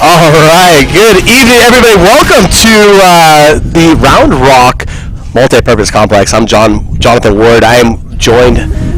All right, good evening, everybody. Welcome to the Round Rock Multi-Purpose Complex. I'm Jonathan Ward. I am joined,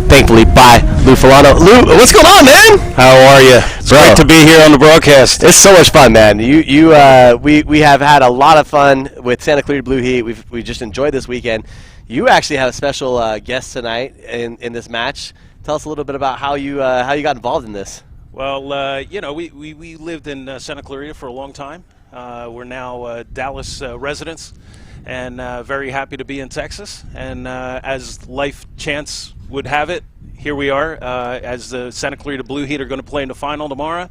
thankfully, by Lou Filano. Lou, what's going on, man? How are you? It's great to be here on the broadcast. It's so much fun, man. We have had a lot of fun with Santa Clarita Blue Heat. We just enjoyed this weekend. You actually have a special guest tonight in this match. Tell us a little bit about how you got involved in this. Well, we lived in Santa Clarita for a long time. We're now Dallas residents, and very happy to be in Texas. And as life chance would have it, here we are as the Santa Clarita Blue Heat are going to play in the final tomorrow.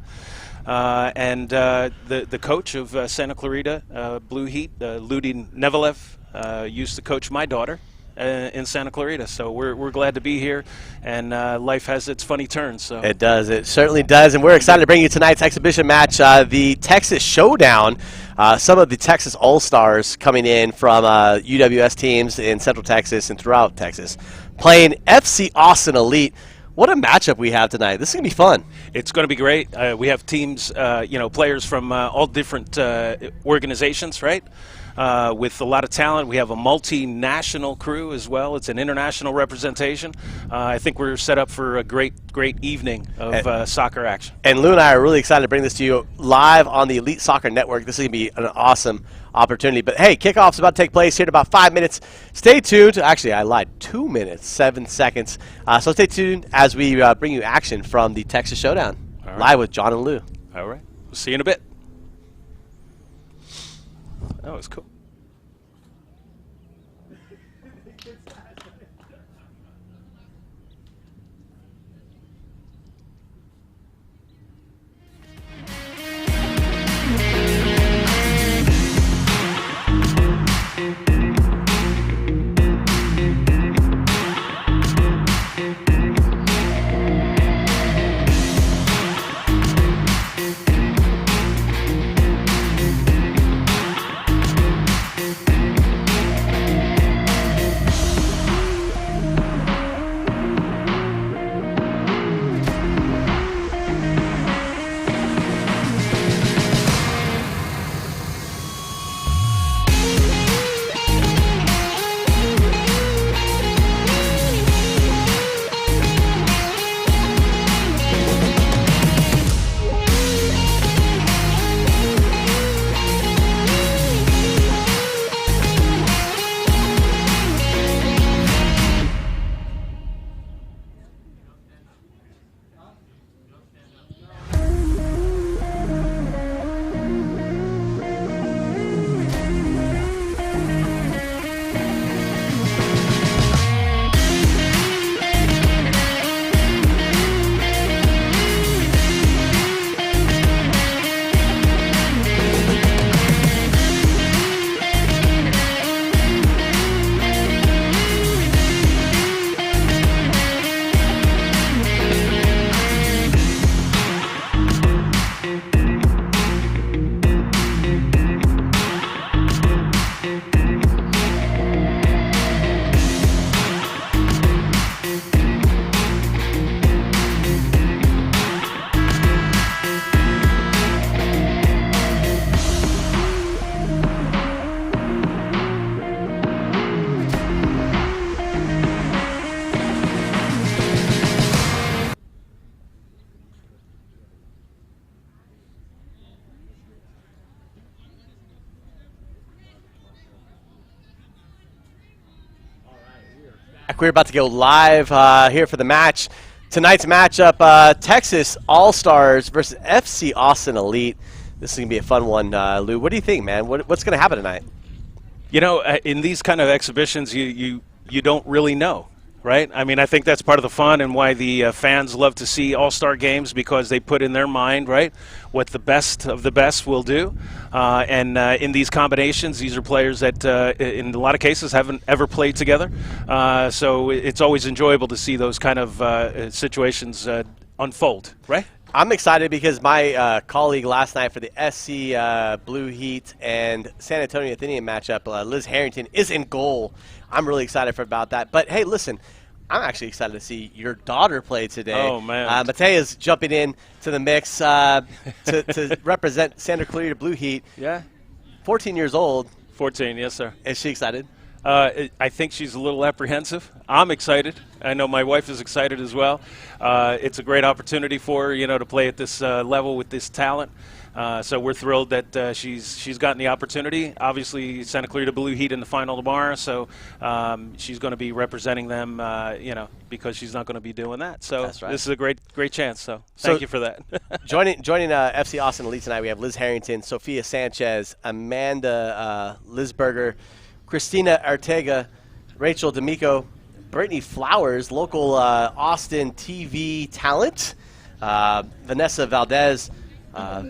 And the coach of Santa Clarita Blue Heat, Ludin Nevelev, used to coach my daughter in Santa Clarita, so we're glad to be here, and life has its funny turns. So it does, it certainly does, and we're excited to bring you tonight's exhibition match, the Texas Showdown. Some of the Texas All-Stars coming in from UWS teams in Central Texas and throughout Texas, playing FC Austin Elite. What a matchup we have tonight. This is going to be fun. It's going to be great. We have teams, players from all different organizations, right? With a lot of talent. We have a multinational crew as well. It's an international representation. I think we're set up for a great evening of soccer action. And Lou and I are really excited to bring this to you live on the Elite Soccer Network. This is going to be an awesome opportunity. But hey, kickoff's about to take place here in about 5 minutes. Stay tuned. Actually, I lied. 2 minutes, 7 seconds. So stay tuned as we bring you action from the Texas Showdown. Right. Live with John and Lou. All right. We'll see you in a bit. That was cool. We're about to go live here for the match. Tonight's matchup, Texas All-Stars versus FC Austin Elite. This is going to be a fun one, Lou. What do you think, man? What's going to happen tonight? You know, in these kind of exhibitions, you don't really know, right? I mean, I think that's part of the fun and why the fans love to see All-Star games, because they put in their mind, right, what the best of the best will do. And in these combinations, these are players that in a lot of cases haven't ever played together. So it's always enjoyable to see those kind of situations unfold, right? I'm excited because my colleague last night for the SC Blue Heat and San Antonio Athenian matchup, Liz Harrington, is in goal. I'm really excited about that. But, hey, listen, I'm actually excited to see your daughter play today. Oh, man. Matea's jumping in to the mix to represent Santa Clarita Blue Heat. Yeah. 14 years old. 14, yes, sir. Is she excited? I think she's a little apprehensive. I'm excited. I know my wife is excited as well. It's a great opportunity for her, to play at this level with this talent. So we're thrilled that she's gotten the opportunity. Obviously, Santa Clarita Blue Heat in the final tomorrow, so she's going to be representing them, because she's not going to be doing that. So That's right. This is a great chance. So thank you for that. joining FC Austin Elite tonight, we have Liz Harrington, Sophia Sanchez, Amanda Lisberger, Christina Arteaga, Rachel D'Amico, Brittany Flowers, local Austin TV talent, Vanessa Valdez,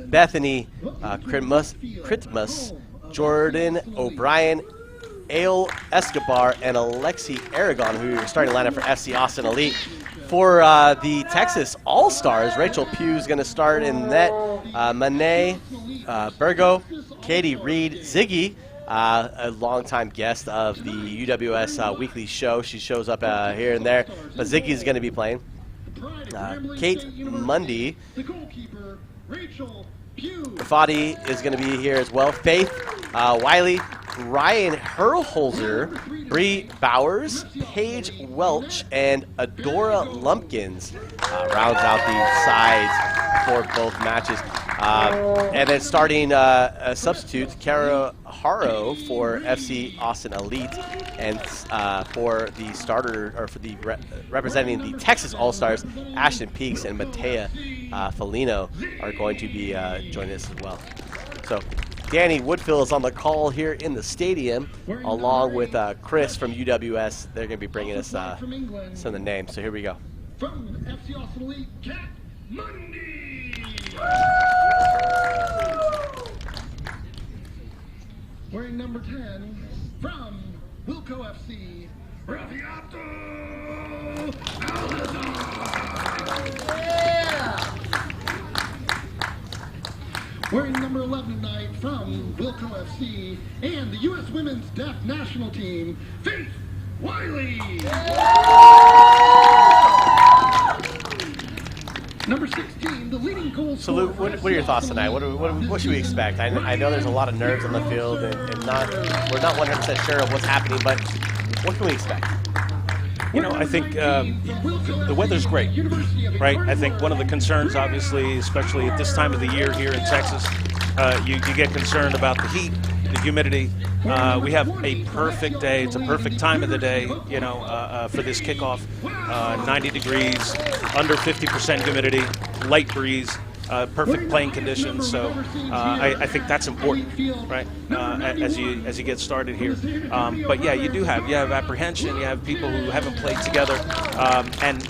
Bethany Kritmus, Jordan O'Brien, Ale Escobar, and Alexi Aragon, who are starting lineup for FC Austin Elite. For the Texas All-Stars, Rachel Pugh is going to start in net. Monet Burgo, Katie Reed, Ziggy, a longtime guest of the UWS weekly show. She shows up here and there, but Ziggy is going to be playing. Kate Mundy, Fadi is going to be here as well. Faith Wiley, Ryan Hurlholzer, Bree Bowers, Paige Welch, and Adora Lumpkins rounds out the sides for both matches. And then starting substitutes, Kara Haro for FC Austin Elite, and for the starter, or for the representing the Texas All-Stars, Ashton Peaks and Matea Felino are going to be joining us as well. So Danny Woodfill is on the call here in the stadium, along with Chris from UWS. They're going to be bringing us some of the names. So here we go. From FC Austin Elite, Cat Mundy. Wearing number 10 from Wilco FC, Rafiato Alazar. Yeah. Wearing number 11 tonight from Wilco FC and the U.S. Women's Deaf National Team, Faith Wiley. Number 16, the leading goal So, Luke, what are your thoughts tonight? What should we expect? I know there's a lot of nerves on the field, and we're not 100% sure of what's happening, but what can we expect? I think the weather's great, right? I think one of the concerns, obviously, especially at this time of the year here in Texas, you get concerned about the heat, the humidity. We have a perfect day. It's a perfect time of the day, for this kickoff. 90 degrees, under 50% humidity, light breeze. Perfect playing conditions, so I think that's important, right? As you get started here, but yeah, you have apprehension. You have people who haven't played together, and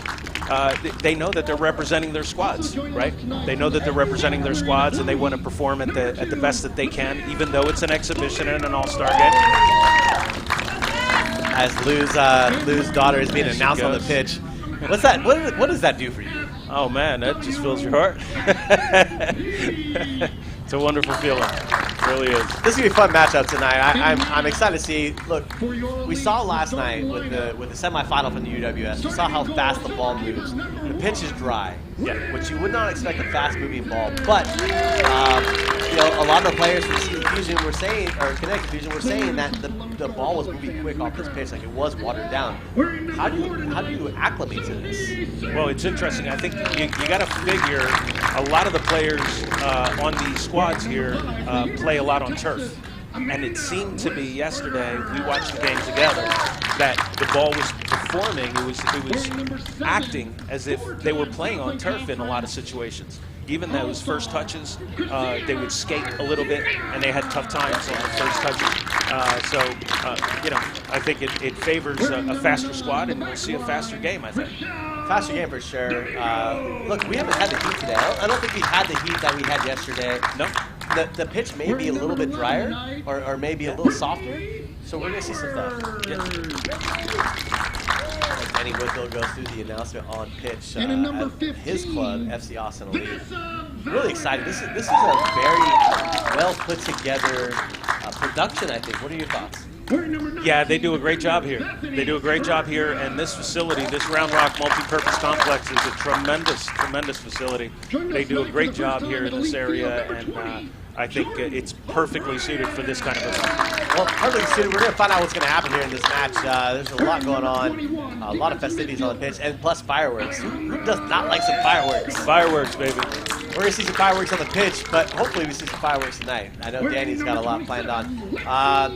they know that they're representing their squads, right? They know that they're representing their squads, and they want to perform at the best that they can, even though it's an exhibition and an all-star game. As Lou's daughter is being announced on the pitch, what's that? What does that do for you? Oh man, that just fills your heart. It's a wonderful feeling. It really is. This is gonna be a fun matchup tonight. I'm excited to see. Look, we saw last night with the semifinal from the UWS. We saw how fast the ball moves. The pitch is dry, which you would not expect a fast-moving ball. But a lot of the players from CU Fusion were saying, or Connecticut Fusion were saying that the ball was moving quick off this pitch, like it was watered down. How do you acclimate to this? Well, it's interesting. I think you got to figure a lot of the players on the squads here play a lot on turf. And it seemed to be yesterday, we watched the game together, that the ball was performing. It was acting as if they were playing on turf in a lot of situations. Even those first touches, they would skate a little bit, and they had tough times on the first touches. I think it favors a faster squad, and we'll see a faster game, I think. Faster game for sure. Look, we haven't had the heat today. I don't think we've had the heat that we had yesterday. No. The pitch may be a little bit drier, or maybe a little softer. So we're going to see some stuff. As Danny Woodfill goes through the announcement on pitch at his club, FC Austin Elite. Really excited. This is a very well put together production, I think. What are your thoughts? Wearing number 19, Yeah, they do a great job here. They do a great job here, and this facility, this Round Rock multi-purpose complex, is a tremendous, tremendous facility. They do a great job here in this area, and I think it's perfectly suited for this kind of event. Well, perfectly suited. We're going to find out what's going to happen here in this match. There's a lot going on, a lot of festivities on the pitch, and plus fireworks. Who does not like some fireworks? Fireworks, baby. We're going to see some fireworks on the pitch, but hopefully we see some fireworks tonight. I know Danny's got a lot planned on.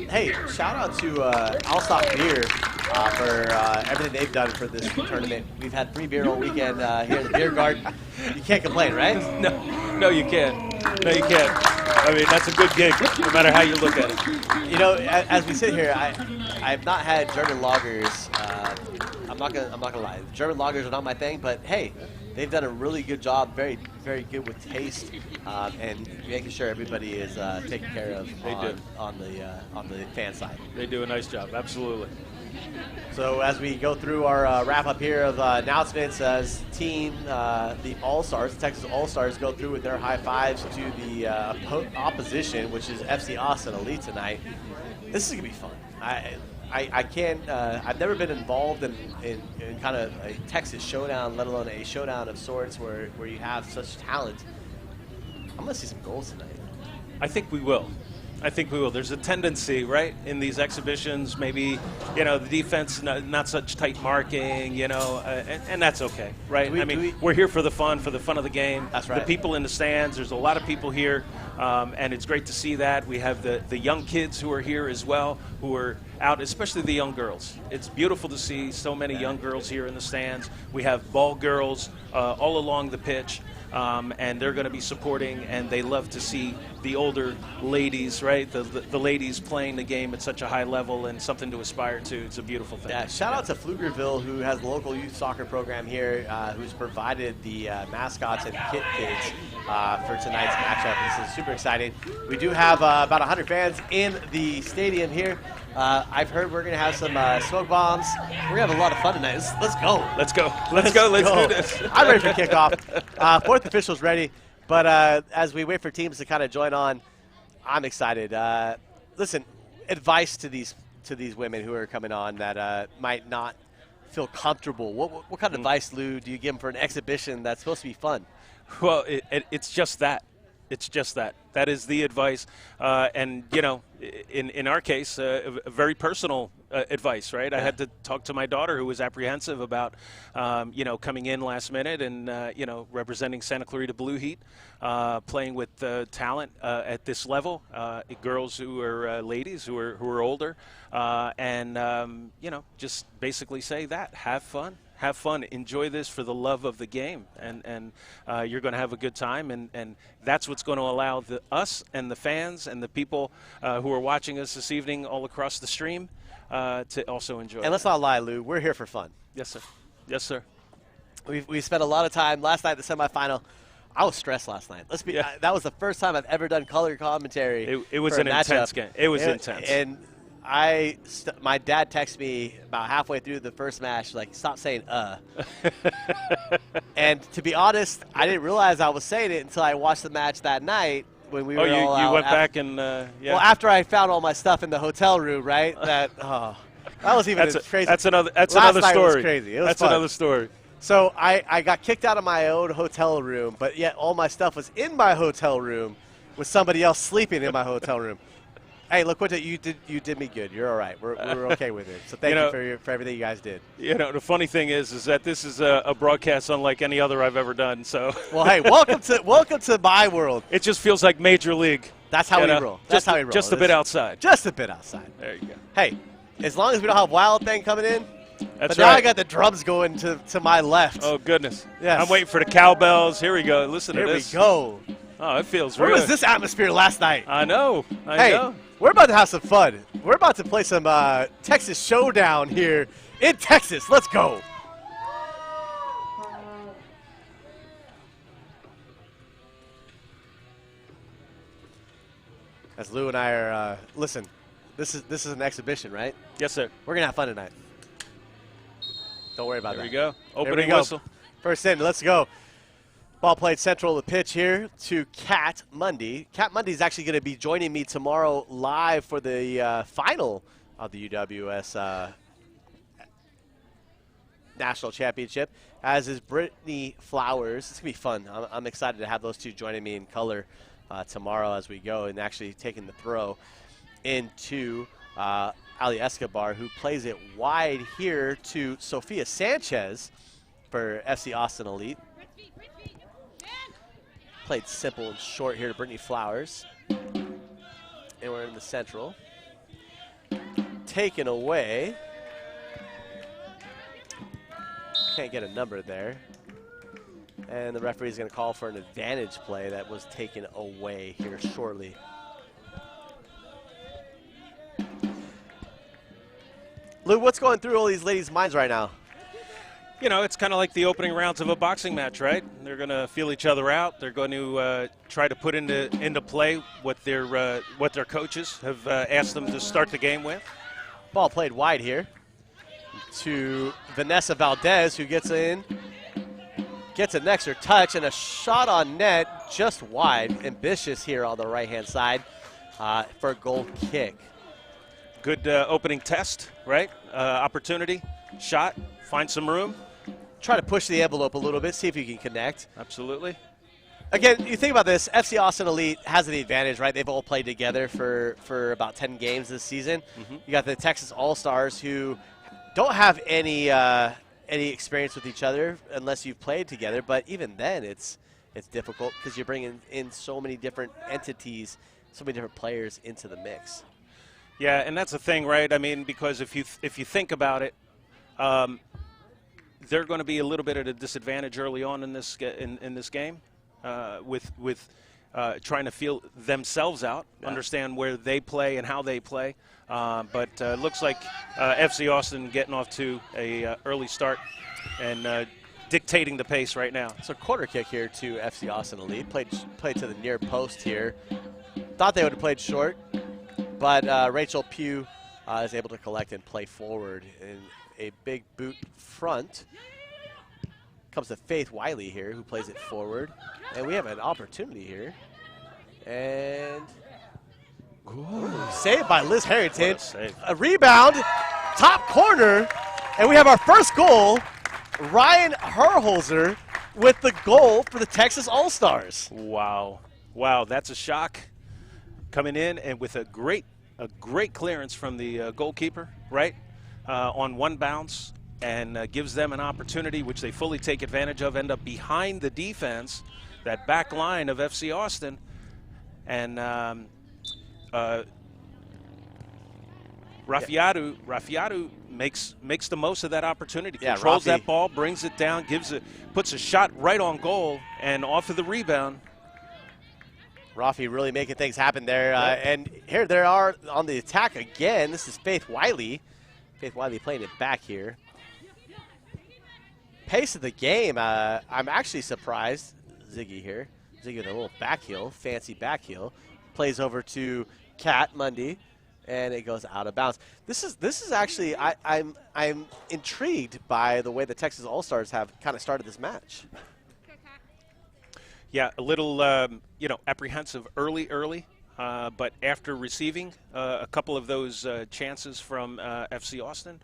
Hey, shout out to All-Star Beer for everything they've done for this tournament. We've had free beer all weekend here in the beer garden. You can't complain, right? No, you can't. No, you can't. I mean, that's a good gig, no matter how you look at it. You know, as we sit here, I've not had German lagers. I'm not gonna lie. German lagers are not my thing, but hey, they've done a really good job, very, very good with taste, and making sure everybody is taken care of on the fan side. They do a nice job, absolutely. So as we go through our wrap-up here of announcements, as team, the All-Stars, the Texas All-Stars, go through with their high fives to the opposition, which is FC Austin Elite tonight. This is going to be fun. I can't, I've never been involved in kind of a Texas showdown, let alone a showdown of sorts where you have such talent. I'm going to see some goals tonight. I think we will. I think we will. There's a tendency, right, in these exhibitions, maybe, you know, the defense, not such tight marking, you know, and that's okay, right? We're here for the fun of the game. That's right. The people in the stands, there's a lot of people here, and it's great to see that. We have the young kids who are here as well, who are out, especially the young girls. It's beautiful to see so many young girls here in the stands. We have ball girls all along the pitch. And they're going to be supporting, and they love to see the older ladies, right? The ladies playing the game at such a high level and something to aspire to. It's a beautiful thing. Yeah, shout out to Pflugerville, who has the local youth soccer program here, who's provided the mascots and kit kids for tonight's matchup. This is super exciting. We do have about 100 fans in the stadium here. I've heard we're going to have some smoke bombs. We're going to have a lot of fun tonight. Let's go. Let's go. Let's go. Let's do this. I'm ready for kickoff. Fourth official's ready. But as we wait for teams to kind of join on, I'm excited. Listen, advice to these women who are coming on that might not feel comfortable. What kind of advice, Lou, do you give them for an exhibition that's supposed to be fun? Well, it's just that. It's just that. That is the advice. And, you know, in our case, very personal advice, right? Yeah. I had to talk to my daughter, who was apprehensive about, you know, coming in last minute and, you know, representing Santa Clarita Blue Heat, playing with talent at this level, girls who are ladies who are older, and, you know, just basically say that. Have fun. Have fun, enjoy this for the love of the game, and you're going to have a good time, and that's what's going to allow us and the fans and the people who are watching us this evening all across the stream to also enjoy. And let's not lie, Lou, we're here for fun. Yes, sir. Yes, sir. We spent a lot of time last night, the semifinal. I was stressed last night. That was the first time I've ever done color commentary. It was an intense game. It was intense. And my dad texted me about halfway through the first match, like, stop saying And to be honest, I didn't realize I was saying it until I watched the match that night when we were all out. You went back and, yeah. Well, after I found all my stuff in the hotel room, right? That was even crazy. That's another Last story. Night was crazy. It was that's fun. Another story. So I got kicked out of my own hotel room, but yet all my stuff was in my hotel room with somebody else sleeping in my hotel room. Hey, look what you did me good. You're all right. We're okay with it. So thank you for everything you guys did. You know, the funny thing is that this is a broadcast unlike any other I've ever done. So. Well, hey, welcome to my world. It just feels like Major League. That's how we roll. That's how we roll. Just a bit outside. Just a bit outside. There you go. Hey, as long as we don't have Wild Thing coming in. That's but now right. I got the drums going to my left. Oh goodness. Yes. I'm waiting for the cowbells. Here we go. Listen to this. Here we go. Oh, it feels Where real. was this atmosphere last night? I know. I know. We're about to have some fun. We're about to play some Texas Showdown here in Texas. Let's go. As Lou and I are, listen, this is an exhibition, right? Yes, sir. We're going to have fun tonight. Don't worry about that. There we go. There Opening we go. whistle. First in, let's go. Ball played central of the pitch here to Kat Mundy. Kat Mundy is actually going to be joining me tomorrow live for the final of the UWS National Championship, as is Brittany Flowers. It's going to be fun. I'm excited to have those two joining me in color tomorrow as we go, and actually taking the throw into Ali Escobar, who plays it wide here to Sophia Sanchez for FC Austin Elite. Played simple and short here to Brittany Flowers. And we're in the central. Taken away. Can't get a number there. And the referee is going to call for an advantage play that was taken away here shortly. Lou, what's going through all these ladies' minds right now? You know, it's kind of like the opening rounds of a boxing match, right? They're going to feel each other out. They're going to try to put into play what their coaches have asked them to start the game with. Ball played wide here to Vanessa Valdez, who gets in, gets an extra touch, and a shot on net just wide. Ambitious here on the right-hand side for a goal kick. Good opening test, right? Opportunity, shot, find some room. Try to push the envelope a little bit, see if you can connect. Absolutely. Again, you think about this, FC Austin Elite has the advantage, right? They've all played together for about 10 games this season. Mm-hmm. You got the Texas All-Stars, who don't have any experience with each other unless you've played together. But even then, it's difficult because you're bringing in so many different entities, so many different players into the mix. Yeah, and that's the thing, right? I mean, because if you think about it, they're going to be a little bit at a disadvantage early on in this game, with trying to feel themselves out, understand where they play and how they play. But looks like FC Austin getting off to a early start and dictating the pace right now. So corner kick here to FC Austin Elite. Played to the near post here. Thought they would have played short, but Rachel Pugh is able to collect and play forward in a big boot front. Comes to Faith Wiley here, who plays it forward. And we have an opportunity here. And saved by Liz Harrington. A rebound, top corner, and we have our first goal. Ryan Herholzer with the goal for the Texas All-Stars. Wow. Wow, that's a shock. Coming in and with a great clearance from the goalkeeper, right? On one bounce, and gives them an opportunity which they fully take advantage of, end up behind the defense, that back line of FC Austin, and Rafiatu makes the most of that opportunity. Yeah, controls Rafi. that ball, brings it down, puts a shot right on goal, and off of the rebound. Rafi really making things happen there. And here they are on the attack again. This is Faith Wiley. Faith Wiley playing it back here. Pace of the game, I'm actually surprised. Ziggy here. Ziggy with a little back heel, fancy back heel. Plays over to Kat Mundy, and it goes out of bounds. This is actually, I'm intrigued by the way the Texas All-Stars have kind of started this match. Yeah, a little, apprehensive early, but after receiving a couple of those chances from FC Austin,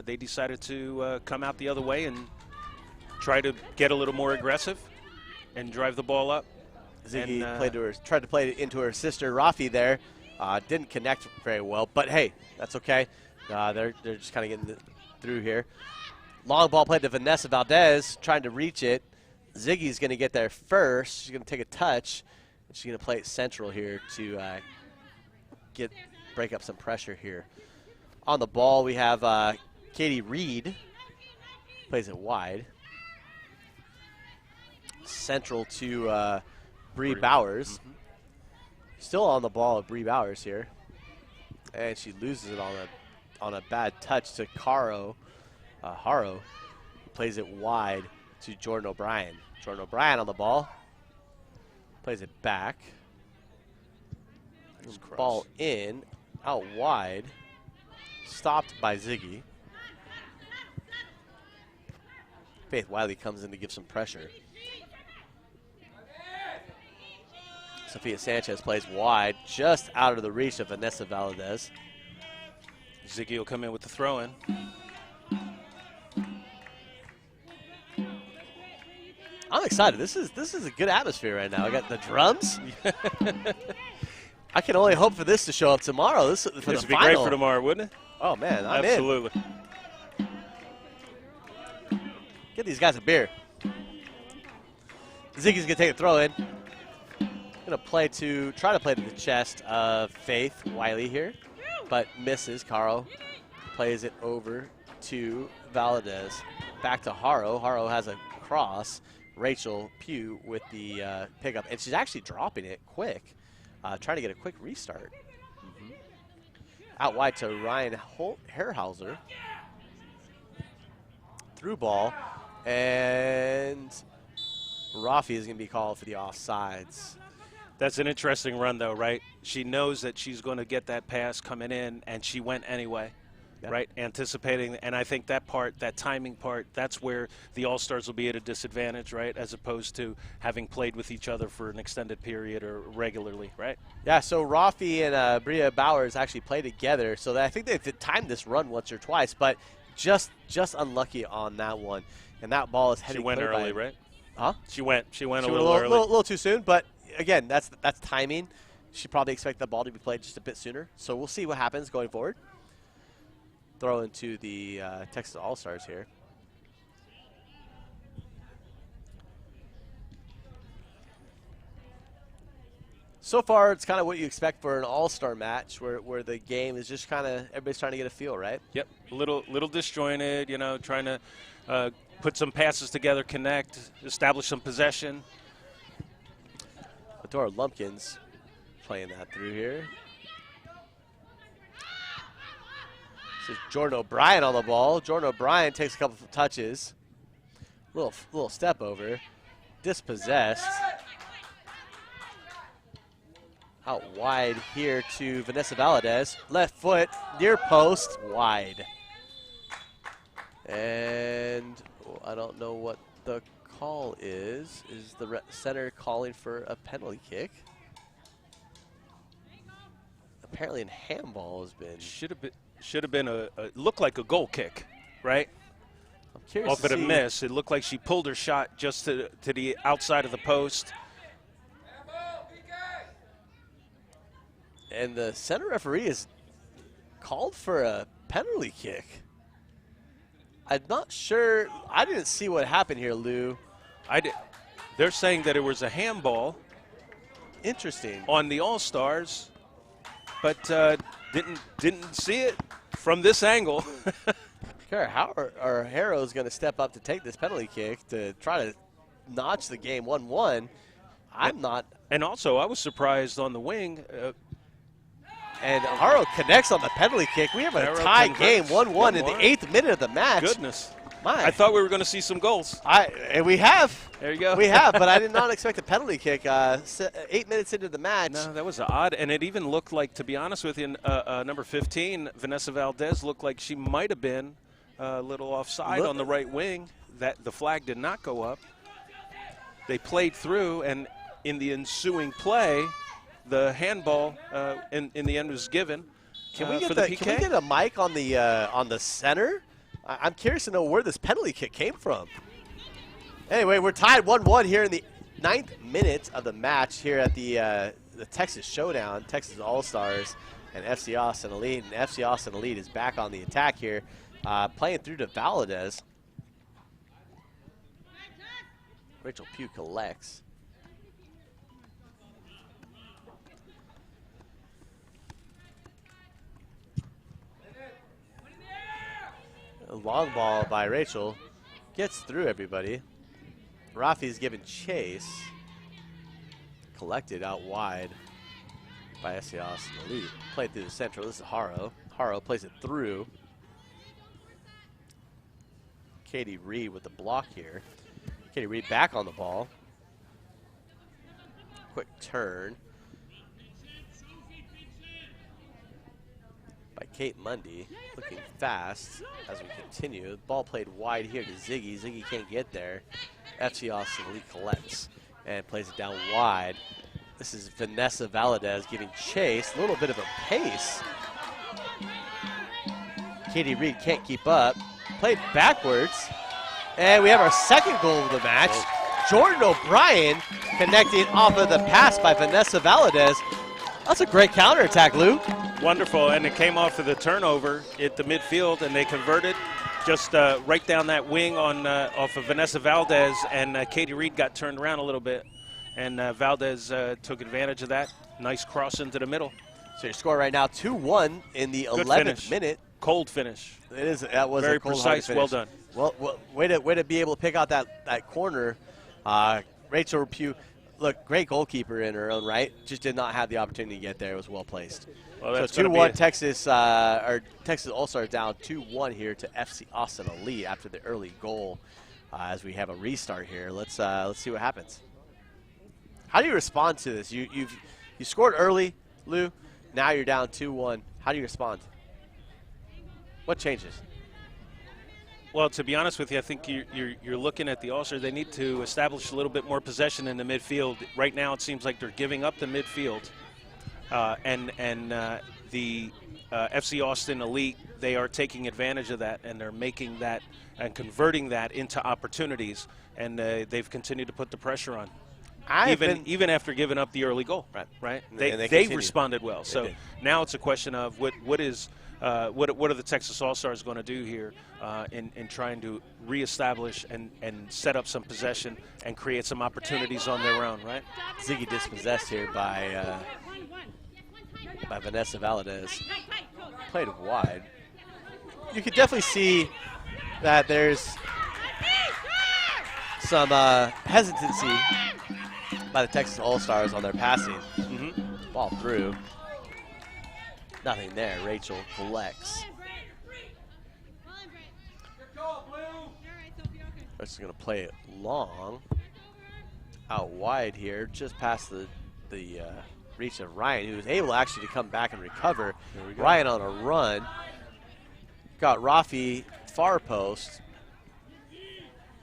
they decided to come out the other way and try to get a little more aggressive and drive the ball up. Ziggy tried to play it into her sister Rafi there. Didn't connect very well, but hey, that's okay. They're just kind of getting through here. Long ball played to Vanessa Valdez, trying to reach it. Ziggy's going to get there first. She's going to take a touch. She's going to play it central here to break up some pressure here. On the ball, we have Katie Reed. Plays it wide. Central to Bree Bowers. Mm-hmm. Still on the ball, Bree Bowers here. And she loses it on a bad touch to Haro. Plays it wide to Jordan O'Brien. Jordan O'Brien on the ball. Plays it back. Ball in, out wide. Stopped by Ziggy. Faith Wiley comes in to give some pressure. Sophia Sanchez plays wide, just out of the reach of Vanessa Valdez. Ziggy will come in with the throw-in. I'm excited. This is a good atmosphere right now. I got the drums. I can only hope for this to show up tomorrow. This would be great for tomorrow, wouldn't it? Oh man, I'm Absolutely. in. Get these guys a beer. Ziggy's gonna take a throw in. Gonna try to play to the chest of Faith Wiley here, but misses. Caro plays it over to Valadez. Back to Haro. Haro has a cross. Rachel Pugh with the pickup, and she's actually dropping it quick, trying to get a quick restart. Out wide to Ryan Herrhauser. Through ball, and Rafi is going to be called for the offsides. That's an interesting run, though, right? She knows that she's going to get that pass coming in, and she went anyway. Yep. Right, anticipating, and I think that timing part, that's where the All-Stars will be at a disadvantage, right, as opposed to having played with each other for an extended period or regularly, right? Yeah, so Rafi and Bria Bowers actually play together, so I think they've timed this run once or twice, but just unlucky on that one, and that ball is heading. She went early, right? Huh? She went a little early. A little too soon, but again, that's timing. She probably expected the ball to be played just a bit sooner, so we'll see what happens going forward. Throw into the Texas All-Stars here. So far, it's kind of what you expect for an All-Star match, where the game is just kind of everybody's trying to get a feel, right? Yep, a little disjointed, you know, trying to put some passes together, connect, establish some possession. Adora Lumpkins playing that through here. This is Jordan O'Brien on the ball. Jordan O'Brien takes a couple of touches. Little step over. Dispossessed. Out wide here to Vanessa Valadez. Left foot, near post, wide. And I don't know what the call is. Is the center calling for a penalty kick? Apparently, a handball has been. Should have been looked like a goal kick, right? I'm curious. Off at a miss. It looked like she pulled her shot just to the outside of the post. And the center referee is called for a penalty kick. I'm not sure. I didn't see what happened here, Lou. They're saying that it was a handball. Interesting. On the All-Stars, but didn't see it from this angle. Kara Harrow is going to step up to take this penalty kick to try to notch the game 1-1. I'm not. And also, I was surprised on the wing. And Harrow connects on the penalty kick. We have a tie game 1-1 in the 8th minute of the match. Goodness. My. I thought we were going to see some goals. And we have. There you go. We have, but I did not expect a penalty kick 8 minutes into the match. No, that was odd. And it even looked like, to be honest with you, number 15, Vanessa Valdez, looked like she might have been a little offside on the right wing. That the flag did not go up. They played through, and in the ensuing play, the handball in the end was given. Can we get a mic on the center? I'm curious to know where this penalty kick came from. Anyway, we're tied 1-1 here in the 9th minute of the match here at the Texas Showdown, Texas All-Stars, and FC Austin Elite. And FC Austin Elite is back on the attack here, playing through to Valadez. Rachel Pugh collects. A long ball by Rachel. Gets through everybody. Rafi's given chase. Collected out wide by FC Austin Elite. Played through the central. This is Haro. Haro plays it through. Katie Reed with the block here. Katie Reed back on the ball. Quick turn by Kate Mundy, looking fast as we continue. The ball played wide here to Ziggy. Ziggy can't get there. FC Austin Elite collects and plays it down wide. This is Vanessa Valadez giving chase. A little bit of a pace. Katie Reed can't keep up. Played backwards. And we have our second goal of the match. Jordan O'Brien connecting off of the pass by Vanessa Valadez. That's a great counterattack, Lou. Wonderful, and it came off of the turnover at the midfield, and they converted just right down that wing on off of Vanessa Valdez, and Katie Reed got turned around a little bit, and Valdez took advantage of that. Nice cross into the middle. So your score right now 2-1 in the 11th minute. Cold finish. It is. That was very a cold, precise. Well done. Well, way to be able to pick out that corner. Rachel Pugh, look, great goalkeeper in her own right. Just did not have the opportunity to get there. It was well placed. Well, so 2-1 Texas, or Texas All-Star down 2-1 here to FC Austin Elite after the early goal. As we have a restart here, let's see what happens. How do you respond to this? You scored early, Lou. Now you're down 2-1. How do you respond? What changes? Well, to be honest with you, I think you're looking at the All-Star. They need to establish a little bit more possession in the midfield. Right now, it seems like they're giving up the midfield, and the FC Austin Elite, they are taking advantage of that, and they're making that and converting that into opportunities, and they've continued to put the pressure on. Even after giving up the early goal, right? They responded well. So now it's a question of what are the Texas All-Stars going to do here in trying to reestablish and set up some possession and create some opportunities on their own, right? Ziggy dispossessed here by Vanessa Valadez. Played wide. You can definitely see that there's some hesitancy by the Texas All-Stars on their passing. Ball through. Nothing there. Rachel collects. Just going to play it long. Out wide here, just past the reach of Ryan, who was able actually to come back and recover. Ryan on a run. Got Rafi far post.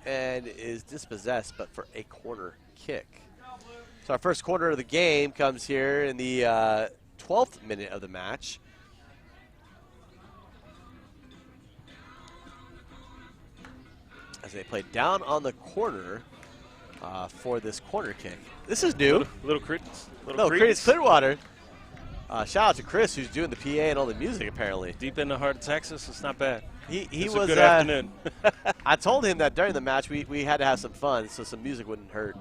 And is dispossessed, but for a corner kick. So our first corner of the game comes here in the 12th minute of the match. As they play down on the corner for this corner kick. This is new. Little Credence Clearwater. Shout out to Chris, who's doing the PA and all the music apparently. Deep in the heart of Texas, it's not bad. He was a good afternoon. I told him that during the match we had to have some fun, so some music wouldn't hurt.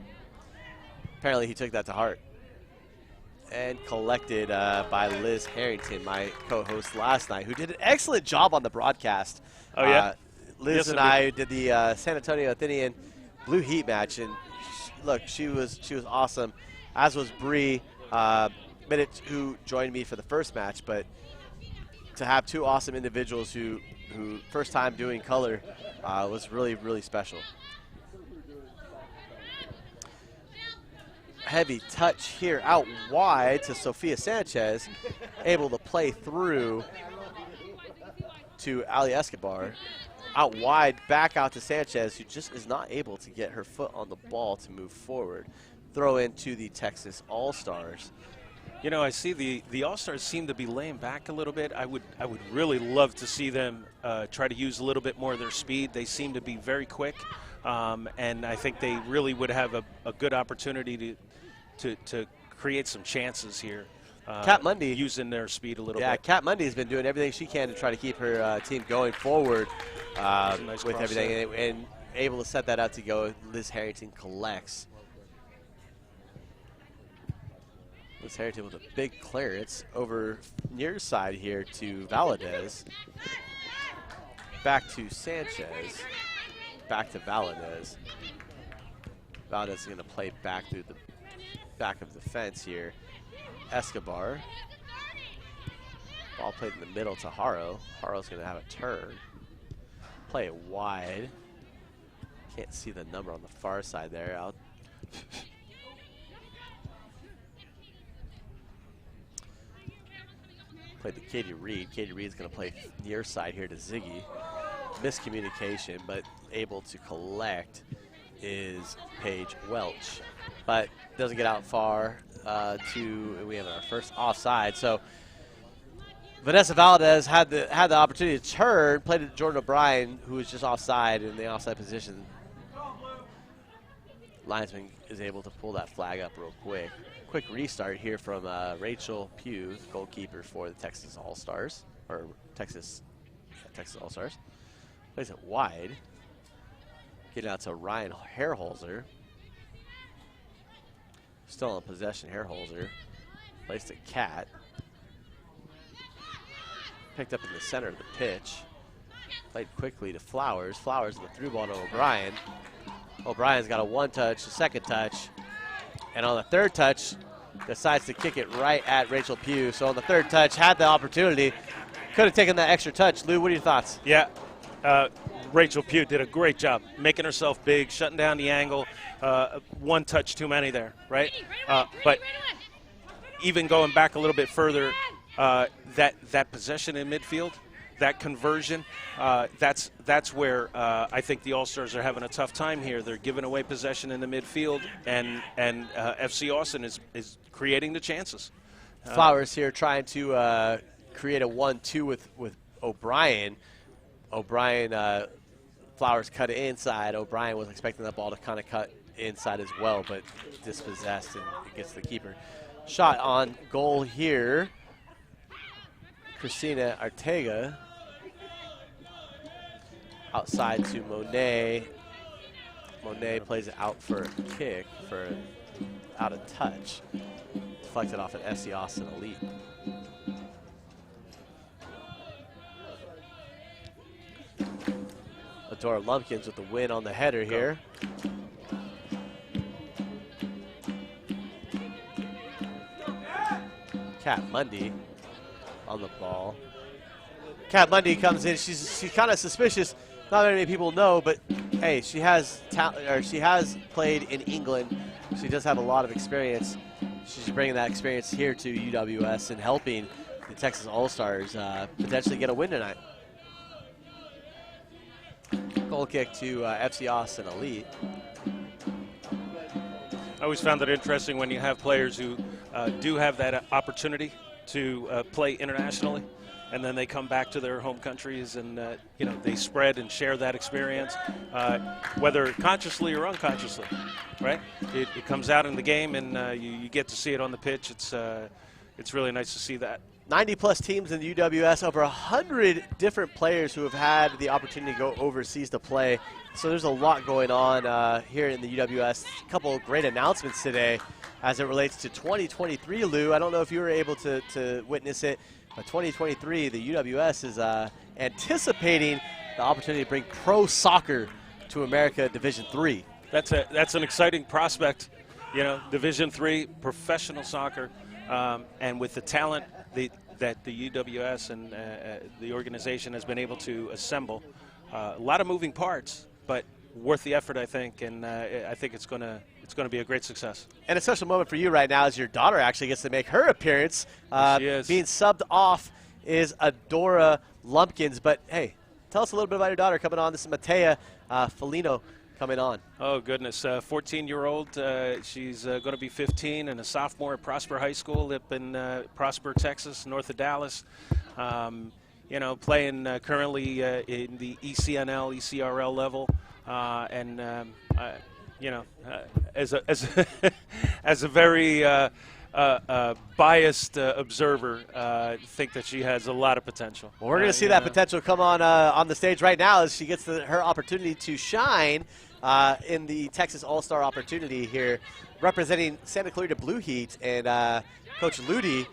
Apparently he took that to heart. And collected by Liz Harrington, my co-host last night, who did an excellent job on the broadcast. Oh, yeah? Liz and I did the San Antonio Athenian Blue Heat match, and look, she was awesome, as was Bree Minute, who joined me for the first match. But to have two awesome individuals who first time doing color was really, really special. Heavy touch here out wide to Sofia Sanchez, able to play through to Ali Escobar. Out wide, back out to Sanchez, who just is not able to get her foot on the ball to move forward. Throw into the Texas All-Stars. You know, I see the All-Stars seem to be laying back a little bit. I would really love to see them try to use a little bit more of their speed. They seem to be very quick, and I think they really would have a good opportunity to create some chances here. Kat Mundy using their speed a little bit. Yeah, Kat Mundy has been doing everything she can to try to keep her team going forward nice with everything, and able to set that out to go. Liz Harrington collects. Liz Harrington with a big clearance over near side here to Valadez. Back to Sanchez. Back to Valadez. Valadez is going to play back through the back of the fence here. Escobar. Ball played in the middle to Haro. Haro's going to have a turn. Play it wide. Can't see the number on the far side there. Played to Katie Reed. Katie Reed's going to play near side here to Ziggy. Miscommunication, but able to collect is Paige Welch. But doesn't get out far we have our first offside. So Vanessa Valdez had the opportunity to turn, played it to Jordan O'Brien, who was just offside in the offside position. Linesman is able to pull that flag up real quick. Quick restart here from Rachel Pugh, goalkeeper for the Texas All-Stars, or Texas All-Stars. Plays it wide. Getting out to Ryan Herholzer. Still in possession, Herholzer. Plays to Cat. Picked up in the center of the pitch. Played quickly to Flowers. Flowers with the through ball to O'Brien. O'Brien's got a one touch, a second touch, and on the third touch, decides to kick it right at Rachel Pugh. So on the third touch, had the opportunity. Could have taken that extra touch. Lou, what are your thoughts? Yeah, Rachel Pugh did a great job making herself big, shutting down the angle. One touch too many there, right? But even going back a little bit further, that possession in midfield, that conversion, that's where I think the All-Stars are having a tough time here. They're giving away possession in the midfield, and FC Austin is creating the chances. Flowers here trying to create a 1-2 with O'Brien. Flowers cut it inside. O'Brien was expecting that ball to kind of cut inside as well, but dispossessed, and it gets the keeper. Shot on goal here. Christina Arteaga. Outside to Monet. Monet plays it out for a kick, for out of touch. Deflected off an FC Austin Elite. Adora Lumpkins with the win on the header here. Kat Mundy on the ball. Kat Mundy comes in. She's kind of suspicious. Not very many people know, but hey, she has played in England. She does have a lot of experience. She's bringing that experience here to UWS and helping the Texas All-Stars potentially get a win tonight. Goal kick to FC Austin Elite. I always found it interesting when you have players who do have that opportunity to play internationally, and then they come back to their home countries and they spread and share that experience, whether consciously or unconsciously, right? It comes out in the game, and you get to see it on the pitch. It's really nice to see that. 90-plus teams in the UWS, over 100 different players who have had the opportunity to go overseas to play. So there's a lot going on here in the UWS. A couple of great announcements today as it relates to 2023, Lou. I don't know if you were able to witness it, but 2023, the UWS is anticipating the opportunity to bring pro soccer to America Division III. That's an exciting prospect, Division III, professional soccer, and with the talent that the UWS and the organization has been able to assemble. A lot of moving parts, but worth the effort, I think, and I think it's going to be a great success. And a special moment for you right now as your daughter actually gets to make her appearance. She is. Being subbed off is Adora Lumpkins. But, hey, tell us a little bit about your daughter coming on. This is Matea Felino coming on. Oh, goodness. 14-year-old. She's going to be 15 and a sophomore at Prosper High School up in Prosper, Texas, north of Dallas. Playing currently in the ECNL, ECRL level. As a very biased observer, think that she has a lot of potential. Well, we're going to see that potential come on the stage right now as she gets her opportunity to shine in the Texas All-Star opportunity here, representing Santa Clarita Blue Heat. And Coach Ludi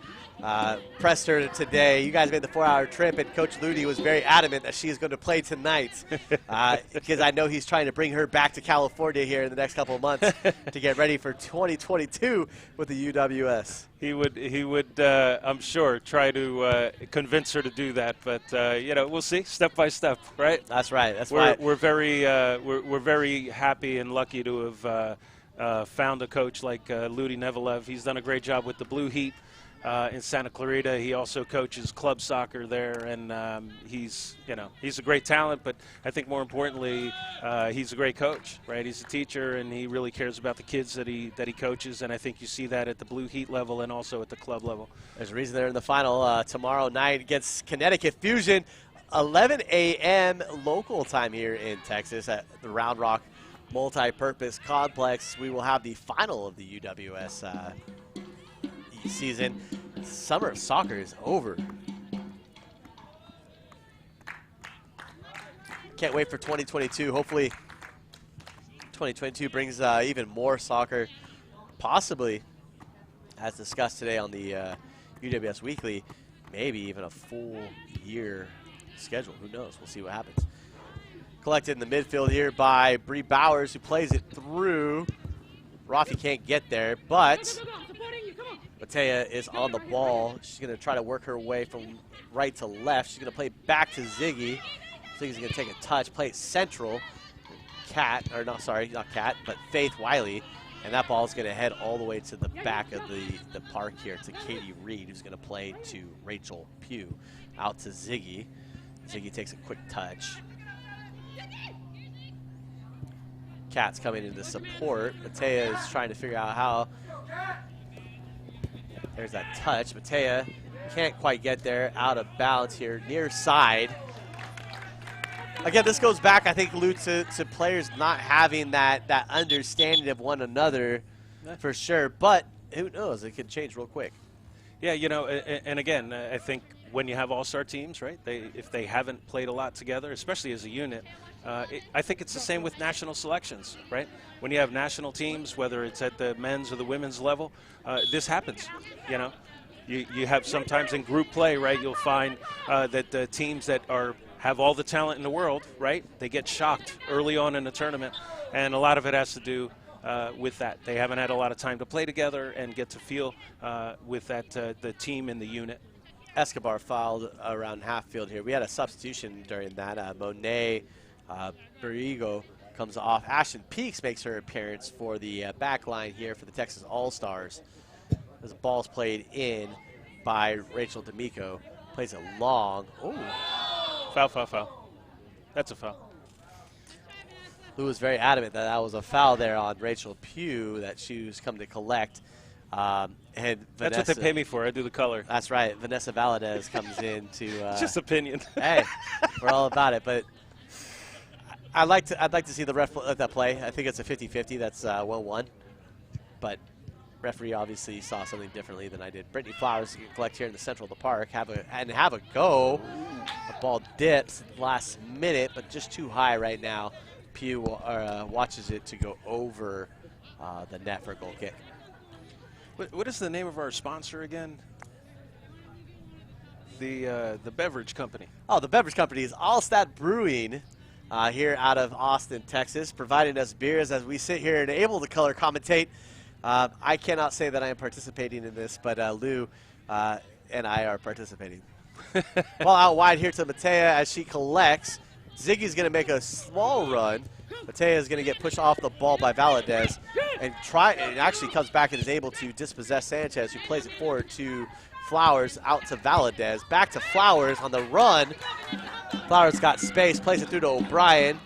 pressed her today. You guys made the 4-hour trip, and Coach Ludi was very adamant that she is going to play tonight because I know he's trying to bring her back to California here in the next couple of months to get ready for 2022 with the UWS. He would, I'm sure, try to convince her to do that. But we'll see, step by step, right? That's right. That's right. We're very happy and lucky to have found a coach like Ludi Nevilev. He's done a great job with the Blue Heat. in Santa Clarita. He also coaches club soccer there, and he's a great talent. But I think more importantly, he's a great coach, right? He's a teacher, and he really cares about the kids that he coaches. And I think you see that at the Blue Heat level and also at the club level. There's a reason they're in the final tomorrow night against Connecticut Fusion, 11 a.m. local time here in Texas at the Round Rock Multi-Purpose Complex. We will have the final of the UWS season. Summer of soccer is over. Can't wait for 2022. Hopefully 2022 brings even more soccer, possibly, as discussed today on the UWS Weekly, maybe even a full year schedule. Who knows? We'll see what happens. Collected in the midfield here by Bree Bowers, who plays it through. Rafi can't get there, but Matea is on the ball. She's going to try to work her way from right to left. She's going to play back to Ziggy. Ziggy's going to take a touch, play it central. Kat, or not, sorry, not Kat, but Faith Wiley. And that ball is going to head all the way to the back of the park here to Katie Reed, who's going to play to Rachel Pugh. Out to Ziggy. Ziggy takes a quick touch. Kat's coming into support. Matea is trying to figure out how. There's that touch. Matea can't quite get there. Out of bounds here, near side. Again, this goes back, I think, Lou, to players not having that understanding of one another for sure. But who knows? It could change real quick. Yeah, and again, I think when you have all-star teams, right, if they haven't played a lot together, especially as a unit, I think it's the same with national selections, right? When you have national teams, whether it's at the men's or the women's level, this happens, You have sometimes in group play, right, you'll find that the teams that have all the talent in the world, right, they get shocked early on in the tournament, and a lot of it has to do with that. They haven't had a lot of time to play together and get to feel with that the team in the unit. Escobar fouled around half field here. We had a substitution during that. Monet Barrigo comes off. Ashton Peaks makes her appearance for the back line here for the Texas All-Stars. As the ball's played in by Rachel D'Amico. Plays it long. Ooh. Foul. That's a foul. Lou was very adamant that was a foul there on Rachel Pugh that she was coming to collect. And that's what they pay me for. I do the color. That's right. Vanessa Valadez comes in to. It's just opinion. Hey, we're all about it. But I'd like to see the ref let that play. I think it's a 50-50. That's 1-1. But referee obviously saw something differently than I did. Brittany Flowers can collect here in the central of the park. Have a go. The ball dips last minute, but just too high right now. Pugh watches it to go over the net for a goal kick. What is the name of our sponsor again? The beverage company. Oh, the beverage company is Allstat Brewing here out of Austin, Texas, providing us beers as we sit here and able to color commentate. I cannot say that I am participating in this, but Lou and I are participating. Ball out wide here to Matea as she collects. Ziggy's going to make a small run. Matea is going to get pushed off the ball by Valadez and actually comes back and is able to dispossess Sanchez, who plays it forward to Flowers, out to Valadez, back to Flowers on the run. Flowers got space, plays it through to O'Brien.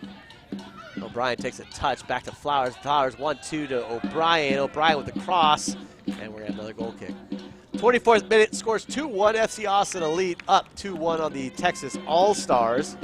O'Brien takes a touch, back to Flowers. Flowers 1-2 to O'Brien. O'Brien with the cross, and we're going to have another goal kick. 24th minute, scores 2-1. FC Austin Elite up 2-1 on the Texas All-Stars.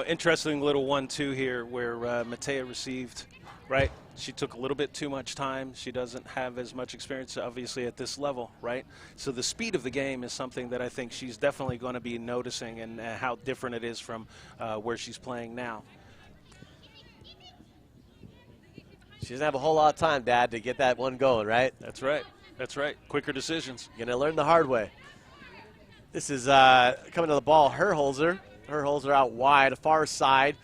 Interesting little 1-2 here where Matea received, right? She took a little bit too much time. She doesn't have as much experience, obviously, at this level, right? So the speed of the game is something that I think she's definitely going to be noticing, and how different it is from where she's playing now. She doesn't have a whole lot of time, Dad, to get that one going, right? That's right. That's right. Quicker decisions. Going to learn the hard way. This is coming to the ball, Herholzer. Herholzer out wide, far side.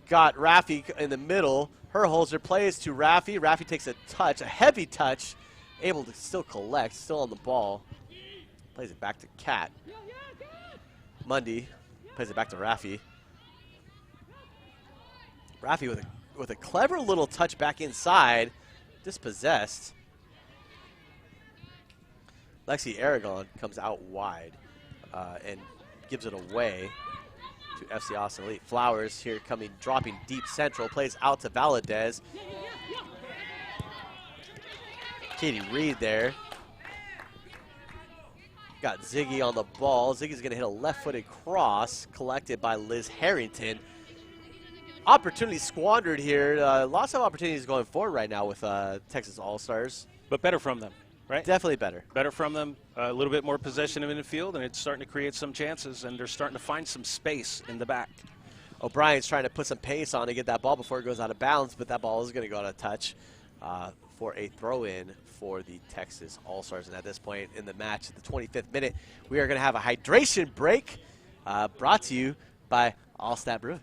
Got Raffi in the middle. Herholzer plays to Raffi. Raffi takes a touch, a heavy touch, able to still collect, still on the ball. Plays it back to Kat. Mundy plays it back to Raffi. Raffi with a clever little touch back inside. dispossessed. Lexi Aragon comes out wide and gives it away to FC Austin Elite. Flowers here dropping deep central, plays out to Valadez. Katie Reed there. Got Ziggy on the ball. Ziggy's gonna hit a left-footed cross, collected by Liz Harrington. Opportunity squandered here. Lots of opportunities going forward right now with Texas All-Stars. But better from them, right? Definitely better. Better from them, a little bit more possession in the field, and it's starting to create some chances, and they're starting to find some space in the back. O'Brien's trying to put some pace on to get that ball before it goes out of bounds, but that ball is going to go out of touch for a throw-in for the Texas All-Stars. And at this point in the match, at the 25th minute, we are going to have a hydration break brought to you by Allstat Brewing.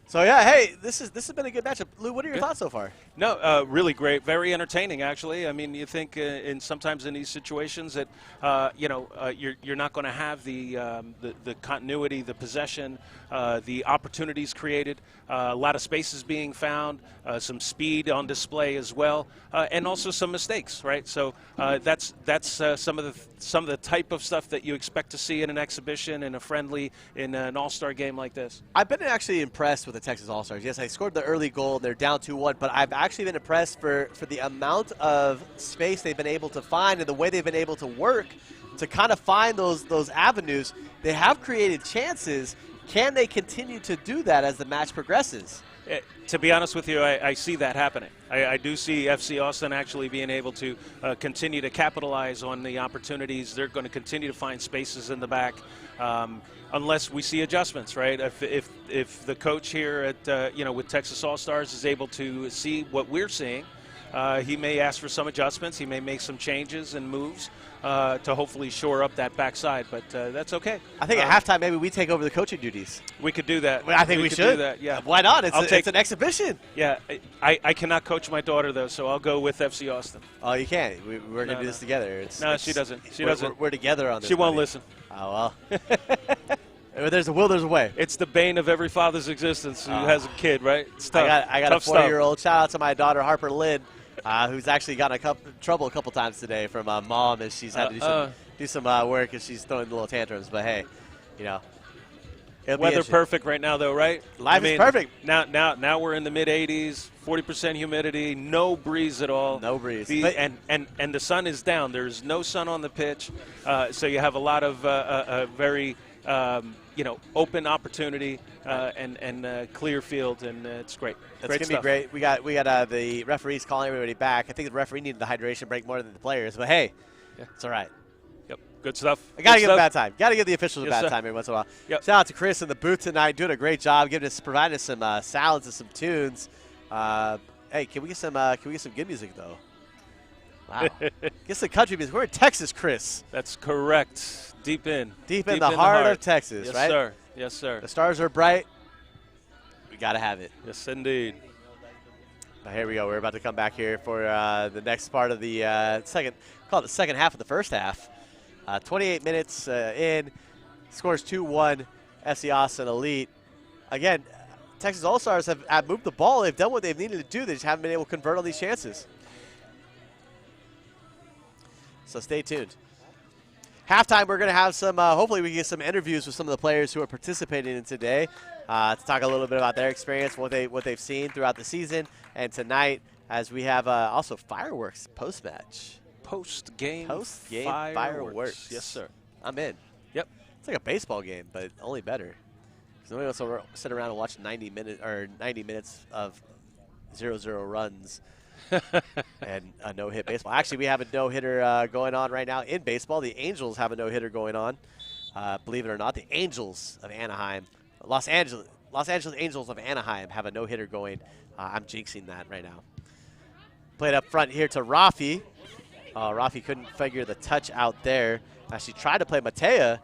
So yeah, hey, this has been a good matchup. Lou, what are your thoughts so far? No, really great, very entertaining. Actually, I mean, you think sometimes in these situations that you're not going to have the continuity, the possession, the opportunities created, a lot of spaces being found, some speed on display as well, and also some mistakes, right? So that's some of the type of stuff that you expect to see in an exhibition, in a friendly, in an all-star game like this. I've been actually impressed with the Texas All-Stars. Yes, I scored the early goal. They're down 2-1, but I've actually been impressed for the amount of space they've been able to find and the way they've been able to work to kind of find those avenues. They have created chances. Can they continue to do that as the match progresses? To be honest with you, I see that happening. I do see FC Austin actually being able to continue to capitalize on the opportunities. They're going to continue to find spaces in the back, unless we see adjustments, right? If the coach here at with Texas All-Stars is able to see what we're seeing, he may ask for some adjustments. He may make some changes and moves to hopefully shore up that backside, but that's okay. I think at halftime maybe we take over the coaching duties. We could do that. I think we should. Do that, yeah. Why not? It's an exhibition. Yeah, I cannot coach my daughter, though, so I'll go with FC Austin. Oh, you can't. We're going to do this together. She doesn't. She doesn't. We're together on this. She won't listen. Oh, well. If there's a will, there's a way. It's the bane of every father's existence who has a kid, right? It's tough. I got a 4-year-old. Shout out to my daughter, Harper Lynn, who's actually gotten trouble a couple times today from mom as she's had to do some work and she's throwing little tantrums. But hey, weather perfect right now, though, right? Life is perfect. Now we're in the mid 80s, 40% humidity, no breeze at all. No breeze. And the sun is down. There's no sun on the pitch, so you have a lot of very open opportunity and clear field, and it's great. It's going to be great. We got the referees calling everybody back. I think the referee needed the hydration break more than the players, but hey, it's all right. Yep, good stuff. I got to give a bad time. Got to give the officials a bad time every once in a while. Yep. Shout out to Chris in the booth tonight, doing a great job, providing us some sounds and some tunes. Hey, can we get some good music though? Wow, get some country music. We're in Texas, Chris. That's correct. Deep in the heart of Texas, yes, right? Yes, sir. Yes, sir. The stars are bright. We got to have it. Yes, indeed. But here we go. We're about to come back here for the next part of the second half of the first half. 28 minutes in. Scores 2-1. FC Austin Elite. Again, Texas All-Stars have moved the ball. They've done what they've needed to do. They just haven't been able to convert on these chances. So stay tuned. Halftime, we're going to have some, hopefully we can get some interviews with some of the players who are participating in today to talk a little bit about their experience, what they've seen throughout the season, and tonight as we have also fireworks post-match. Post-game fireworks. Yes, sir. I'm in. Yep. It's like a baseball game, but only better. Because nobody wants to sit around and watch 90 minutes of 0-0 runs. And a no-hit baseball. Actually, we have a no-hitter going on right now in baseball. The Angels have a no-hitter going on. Believe it or not, the Angels of Anaheim, Los Angeles Angels of Anaheim have a no-hitter going. I'm jinxing that right now. Played up front here to Rafi. Rafi couldn't figure the touch out there. She tried to play Matea.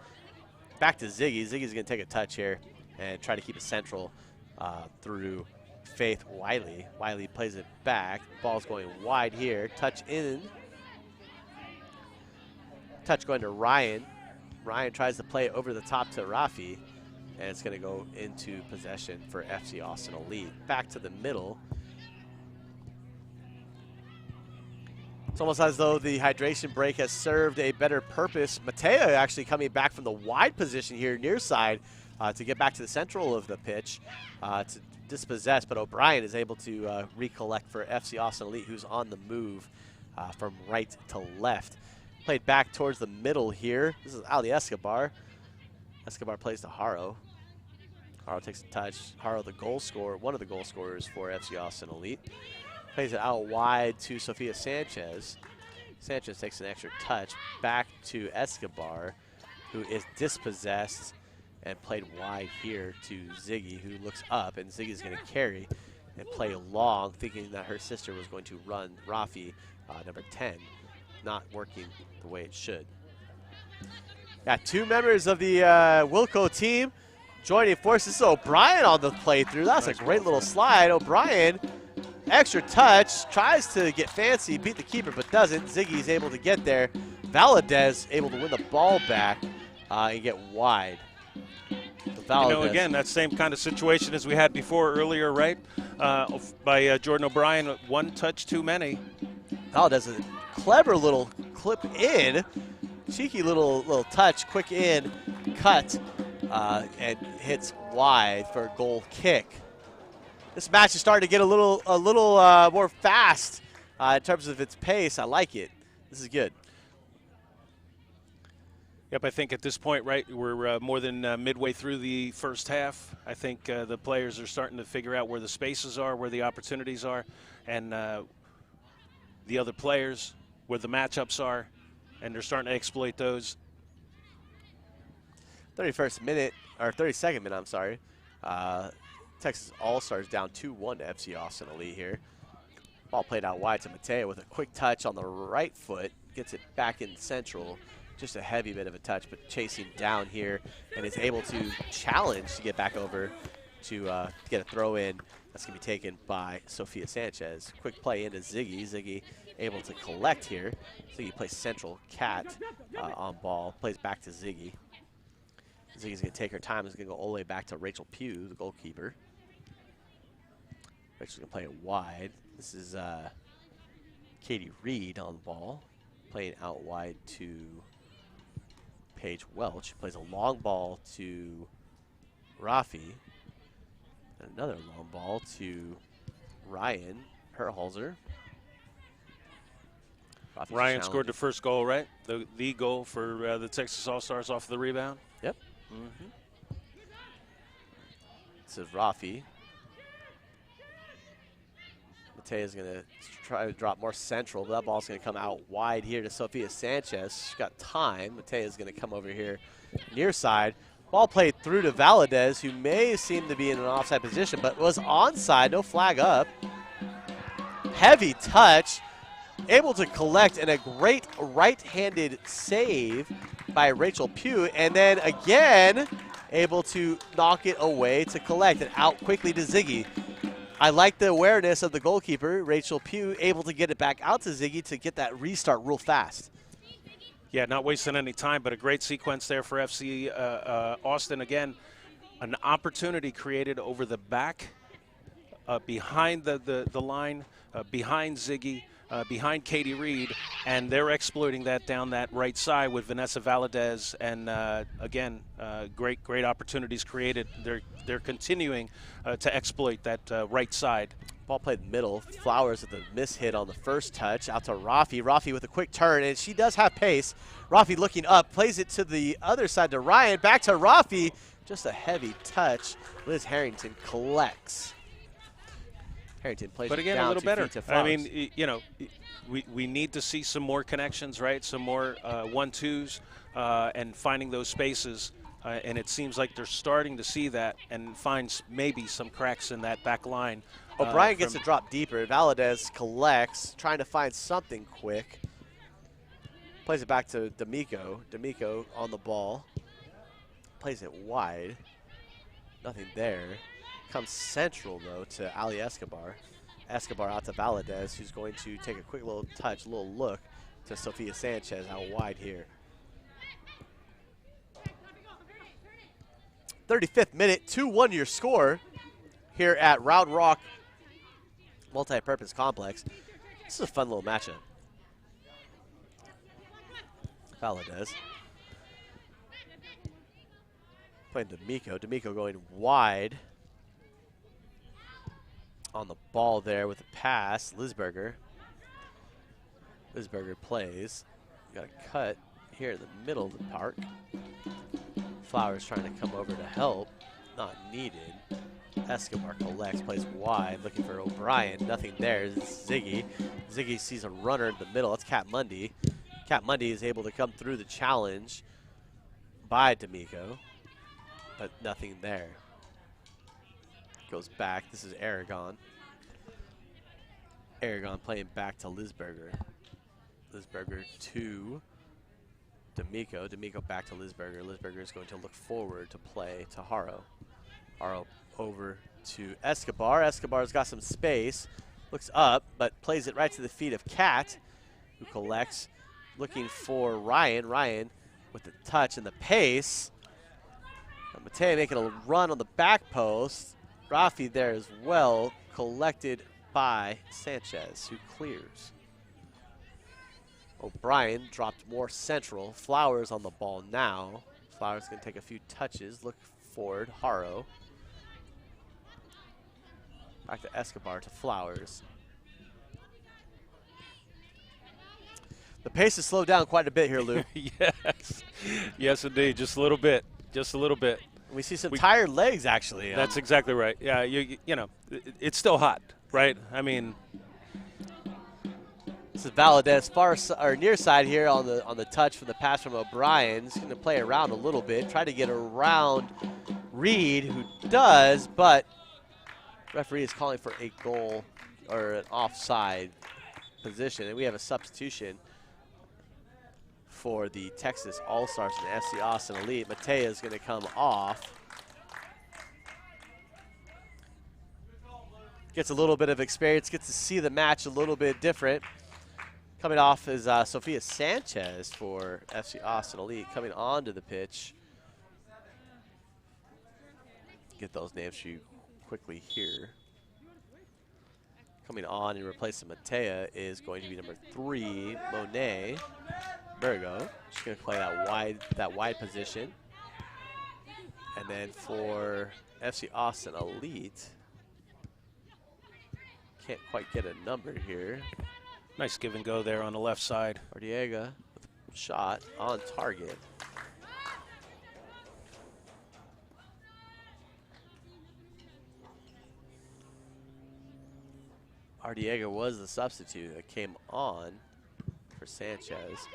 Back to Ziggy. Ziggy's going to take a touch here and try to keep it central through Faith Wiley. Wiley plays it back. Ball's going wide here. Touch in. Touch going to Ryan. Ryan tries to play over the top to Rafi, and it's going to go into possession for FC Austin Elite. Back to the middle. It's almost as though the hydration break has served a better purpose. Mateo actually coming back from the wide position here near side to get back to the central of the pitch to dispossess, but O'Brien is able to recollect for FC Austin Elite, who's on the move from right to left. Played back towards the middle here. This is Ali Escobar. Escobar plays to Haro. Haro takes a touch. Haro, the goal scorer, one of the goal scorers for FC Austin Elite. Plays it out wide to Sofia Sanchez. Sanchez takes an extra touch back to Escobar, who is dispossessed and played wide here to Ziggy, who looks up, and Ziggy's going to carry and play along, thinking that her sister was going to run Rafi, number 10, not working the way it should. Got two members of the Wilco team joining forces. So O'Brien on the playthrough. That's a great little slide. O'Brien, extra touch, tries to get fancy, beat the keeper, but doesn't. Ziggy's able to get there. Valadez able to win the ball back and get wide. You know, again, that same kind of situation as we had before earlier, right? By Jordan O'Brien, one touch too many. Valadez, a clever little clip in, cheeky little touch, quick in, cut, and hits wide for a goal kick. This match is starting to get a little more fast in terms of its pace. I like it. This is good. Yep, I think at this point, right, we're more than midway through the first half. I think the players are starting to figure out where the spaces are, where the opportunities are, and the other players, where the matchups are, and they're starting to exploit those. 32nd minute, I'm sorry. Texas All-Stars down 2-1 to FC Austin Elite here. Ball played out wide to Mateo with a quick touch on the right foot. Gets it back in central. Just a heavy bit of a touch, but chasing down here and is able to challenge to get back over to get a throw in. That's going to be taken by Sofia Sanchez. Quick play into Ziggy. Ziggy able to collect here. Ziggy plays central, Cat on ball. Plays back to Ziggy. Ziggy's going to take her time. Is going to go all the way back to Rachel Pugh, the goalkeeper. Rachel's going to play it wide. This is Katie Reed on the ball. Playing out wide to Paige Welch. Plays a long ball to Rafi. And another long ball to Ryan Herholzer. Ryan scored the first goal, right? The goal for the Texas All-Stars off the rebound. Yep. Mm-hmm. This is Rafi. Matea's going to try to drop more central, but that ball's going to come out wide here to Sofia Sanchez. She's got time. Matea's going to come over here near side. Ball played through to Valadez, who may seem to be in an offside position, but was onside, no flag up. Heavy touch, able to collect, and a great right-handed save by Rachel Pugh, and then again able to knock it away to collect and out quickly to Ziggy. I like the awareness of the goalkeeper, Rachel Pugh, able to get it back out to Ziggy to get that restart real fast. Yeah, not wasting any time, but a great sequence there for FC Austin. Again, an opportunity created over the back, behind the line, behind Ziggy, behind Katie Reed, and they're exploiting that down that right side with Vanessa Valadez. And again, great opportunities created. They're continuing to exploit that right side. Ball played middle. Flowers with a miss hit on the first touch. Out to Rafi. Rafi with a quick turn, and she does have pace. Rafi looking up, plays it to the other side to Ryan. Back to Rafi. Just a heavy touch. Liz Harrington collects. Harrington plays but again, down a little better. I mean, you know, we need to see some more connections, right? Some more 1-2s and finding those spaces. And it seems like they're starting to see that and find maybe some cracks in that back line. O'Brien gets a drop deeper. Valadez collects, trying to find something quick. Plays it back to D'Amico. D'Amico on the ball. Plays it wide. Nothing there. Comes central, though, to Ali Escobar. Escobar out to Valadez, who's going to take a quick little touch, a little look to Sofia Sanchez out wide here. 35th minute, 2-1 your score here at Round Rock Multi-Purpose Complex. This is a fun little matchup. Valadez. Playing D'Amico. D'Amico going wide on the ball there with a pass. Lisberger. Lisberger plays. Got a cut here in the middle of the park. Flowers trying to come over to help. Not needed. Escobar collects, plays wide, looking for O'Brien. Nothing there. Ziggy. Ziggy sees a runner in the middle. That's Cat Mundy. Cat Mundy is able to come through the challenge by D'Amico, but nothing there. Goes back. This is Aragon. Aragon playing back to Lisberger. Lisberger to D'Amico. D'Amico back to Lisberger. Lisberger is going to look forward to play to Haro. Haro over to Escobar. Escobar's got some space. Looks up, but plays it right to the feet of Cat, who collects. Looking for Ryan. Ryan with the touch and the pace. Matei making a run on the back post. Rafi there as well. Collected by Sanchez, who clears. O'Brien dropped more central. Flowers on the ball now. Flowers going to take a few touches. Look forward. Haro. Back to Escobar to Flowers. The pace has slowed down quite a bit here, Lou. Yes. Yes, indeed. Just a little bit. Just a little bit. We see some tired legs, actually. That's exactly right. Yeah, you know, it's still hot, right? I mean, this is Valadez far or near side here on the touch from the pass from O'Brien. He's going to play around a little bit, try to get around Reed, who does, but referee is calling for a goal or an offside position, and we have a substitution for the Texas All-Stars and FC Austin Elite. Matei is going to come off. Gets a little bit of experience, gets to see the match a little bit different. Coming off is Sofia Sanchez for FC Austin Elite coming onto the pitch. Get those names for you quickly here. Coming on and replacing Matea is going to be number 3, Monet Burgo. She's going to play that wide position. And then for FC Austin Elite, can't quite get a number here. nice give and go there on the left side. Ardiega with a shot on target. Ardiega was the substitute that came on for Sanchez.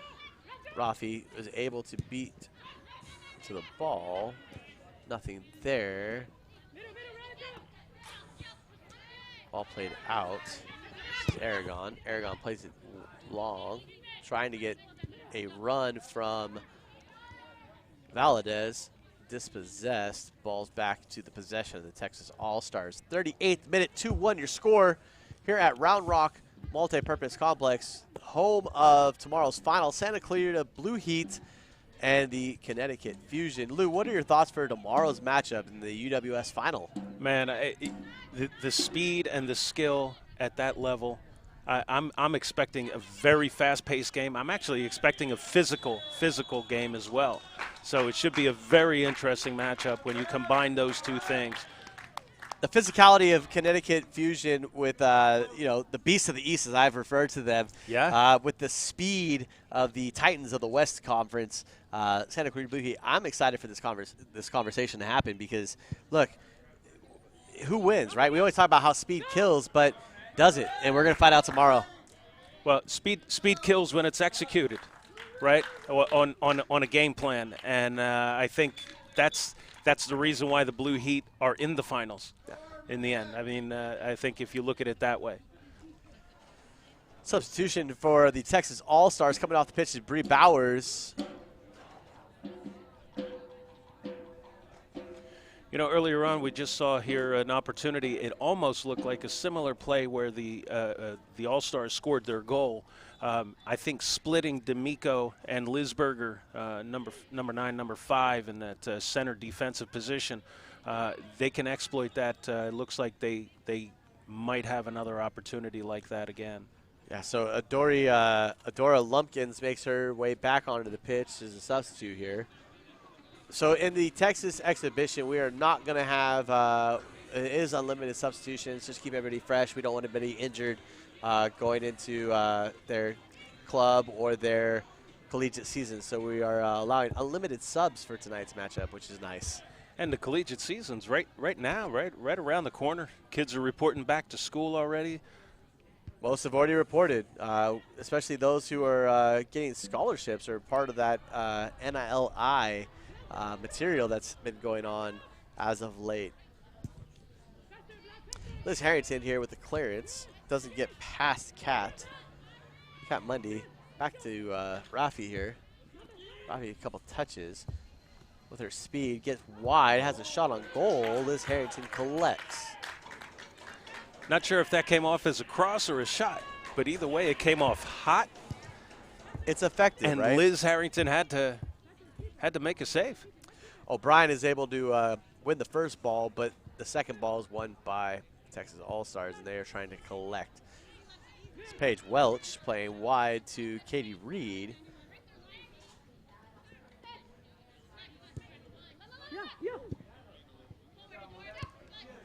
Rafi was able to beat to the ball. Nothing there. Ball played out. This is Aragon. Aragon plays it long, trying to get a run from Valadez. Dispossessed. Ball's back to the possession of the Texas All-Stars. 38th minute, 2-1 your score here at Round Rock Multi-Purpose Complex, home of tomorrow's final, Santa Clarita Blue Heat and the Connecticut Fusion. Lou, what are your thoughts for tomorrow's matchup in the UWS final? Man, the speed and the skill at that level, I'm expecting a very fast-paced game. I'm actually expecting a physical game as well. So it should be a very interesting matchup when you combine those two things. The physicality of Connecticut Fusion with, the Beasts of the East, as I've referred to them. Yeah. With the speed of the Titans of the West Conference, Santa Clarita Blue Heat. I'm excited for this conversation to happen because, look, who wins, right? We always talk about how speed kills, but does it? And we're going to find out tomorrow. Well, speed kills when it's executed, right, on a game plan. And I think that's the reason why the Blue Heat are in the finals in the end. I mean, I think if you look at it that way. Substitution for the Texas All-Stars coming off the pitch is Bree Bowers. You know, earlier on we just saw here an opportunity. It almost looked like a similar play where the All-Stars scored their goal. I think splitting D'Amico and Lisberger, number 9, number 5 in that center defensive position, they can exploit that. It looks like they might have another opportunity like that again. Yeah, so Adora Lumpkins makes her way back onto the pitch as a substitute here. So in the Texas exhibition, we are not going to have it is unlimited substitutions. Just keep everybody fresh. We don't want anybody injured going into their club or their collegiate season. So we are allowing unlimited subs for tonight's matchup, which is nice. And the collegiate season's right now, right around the corner. Kids are reporting back to school already. Most have already reported, especially those who are getting scholarships or part of that NILI material that's been going on as of late. Liz Harrington here with the clearance. Doesn't get past Cat Mundy. Back to Rafi here. Rafi a couple touches with her speed. Gets wide, has a shot on goal. Liz Harrington collects. Not sure if that came off as a cross or a shot, but either way, it came off hot. It's effective, and right? Liz Harrington had to make a save. O'Brien is able to win the first ball, but the second ball is won by Texas All-Stars, and they are trying to collect. It's Paige Welch playing wide to Katie Reed.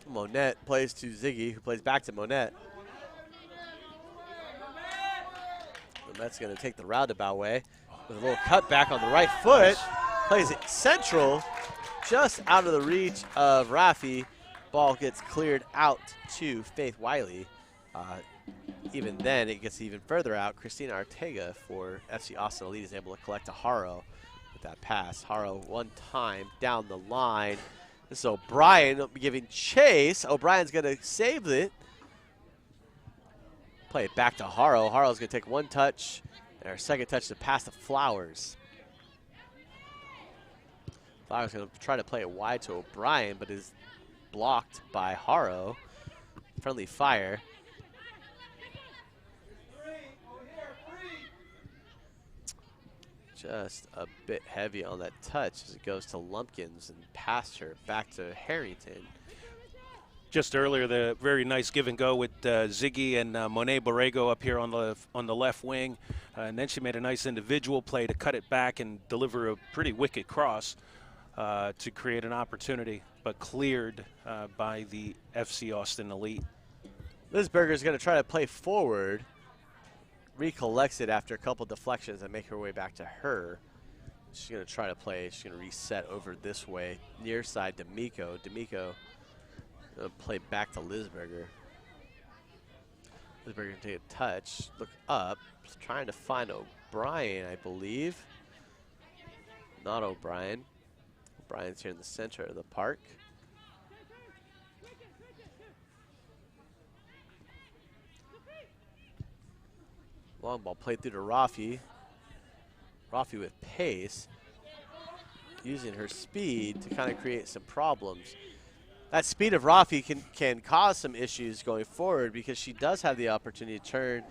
Monette plays to Ziggy, who plays back to Monette. Monette's going to take the roundabout way with a little cutback on the right foot. Plays it central, just out of the reach of Rafi. Ball gets cleared out to Faith Wiley. Even then, it gets even further out. Christina Ortega for FC Austin Elite is able to collect to Haro with that pass. Haro one time down the line. This is O'Brien giving chase. O'Brien's going to save it. Play it back to Haro. Haro's going to take one touch, and our second touch to pass to Flowers. Flowers going to try to play it wide to O'Brien, but is blocked by Haro. Friendly fire. Just a bit heavy on that touch as it goes to Lumpkins and past her back to Harrington. Just earlier, the very nice give and go with Ziggy and Monet Borrego up here on the left wing, and then she made a nice individual play to cut it back and deliver a pretty wicked cross to create an opportunity, but cleared by the FC Austin Elite. Lisberger is going to try to play forward. Recollects it after a couple deflections and make her way back to her. She's going to try to play. She's going to reset over this way. Near side, D'Amico. D'Amico going to play back to Lisberger. Lisberger going to take a touch. Look up. Trying to find O'Brien, I believe. Not O'Brien. O'Brien's here in the center of the park. Long ball played through to Rafi. Rafi with pace, using her speed to kind of create some problems. That speed of Rafi can cause some issues going forward because she does have the opportunity to turn.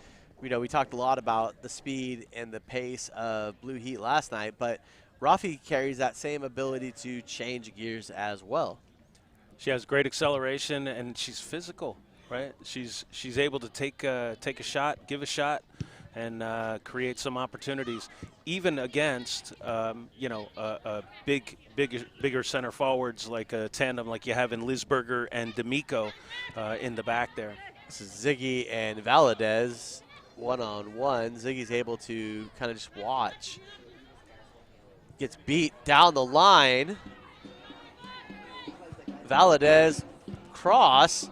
You know, we talked a lot about the speed and the pace of Blue Heat last night, but Rafi carries that same ability to change gears as well. She has great acceleration and she's physical, right? She's able to take a shot, give a shot, and create some opportunities, even against you know, bigger center forwards like a tandem like you have in Lisberger and D'Amico in the back there. This is Ziggy and Valadez one-on-one. Ziggy's able to kind of just watch. Gets beat down the line. Valadez cross.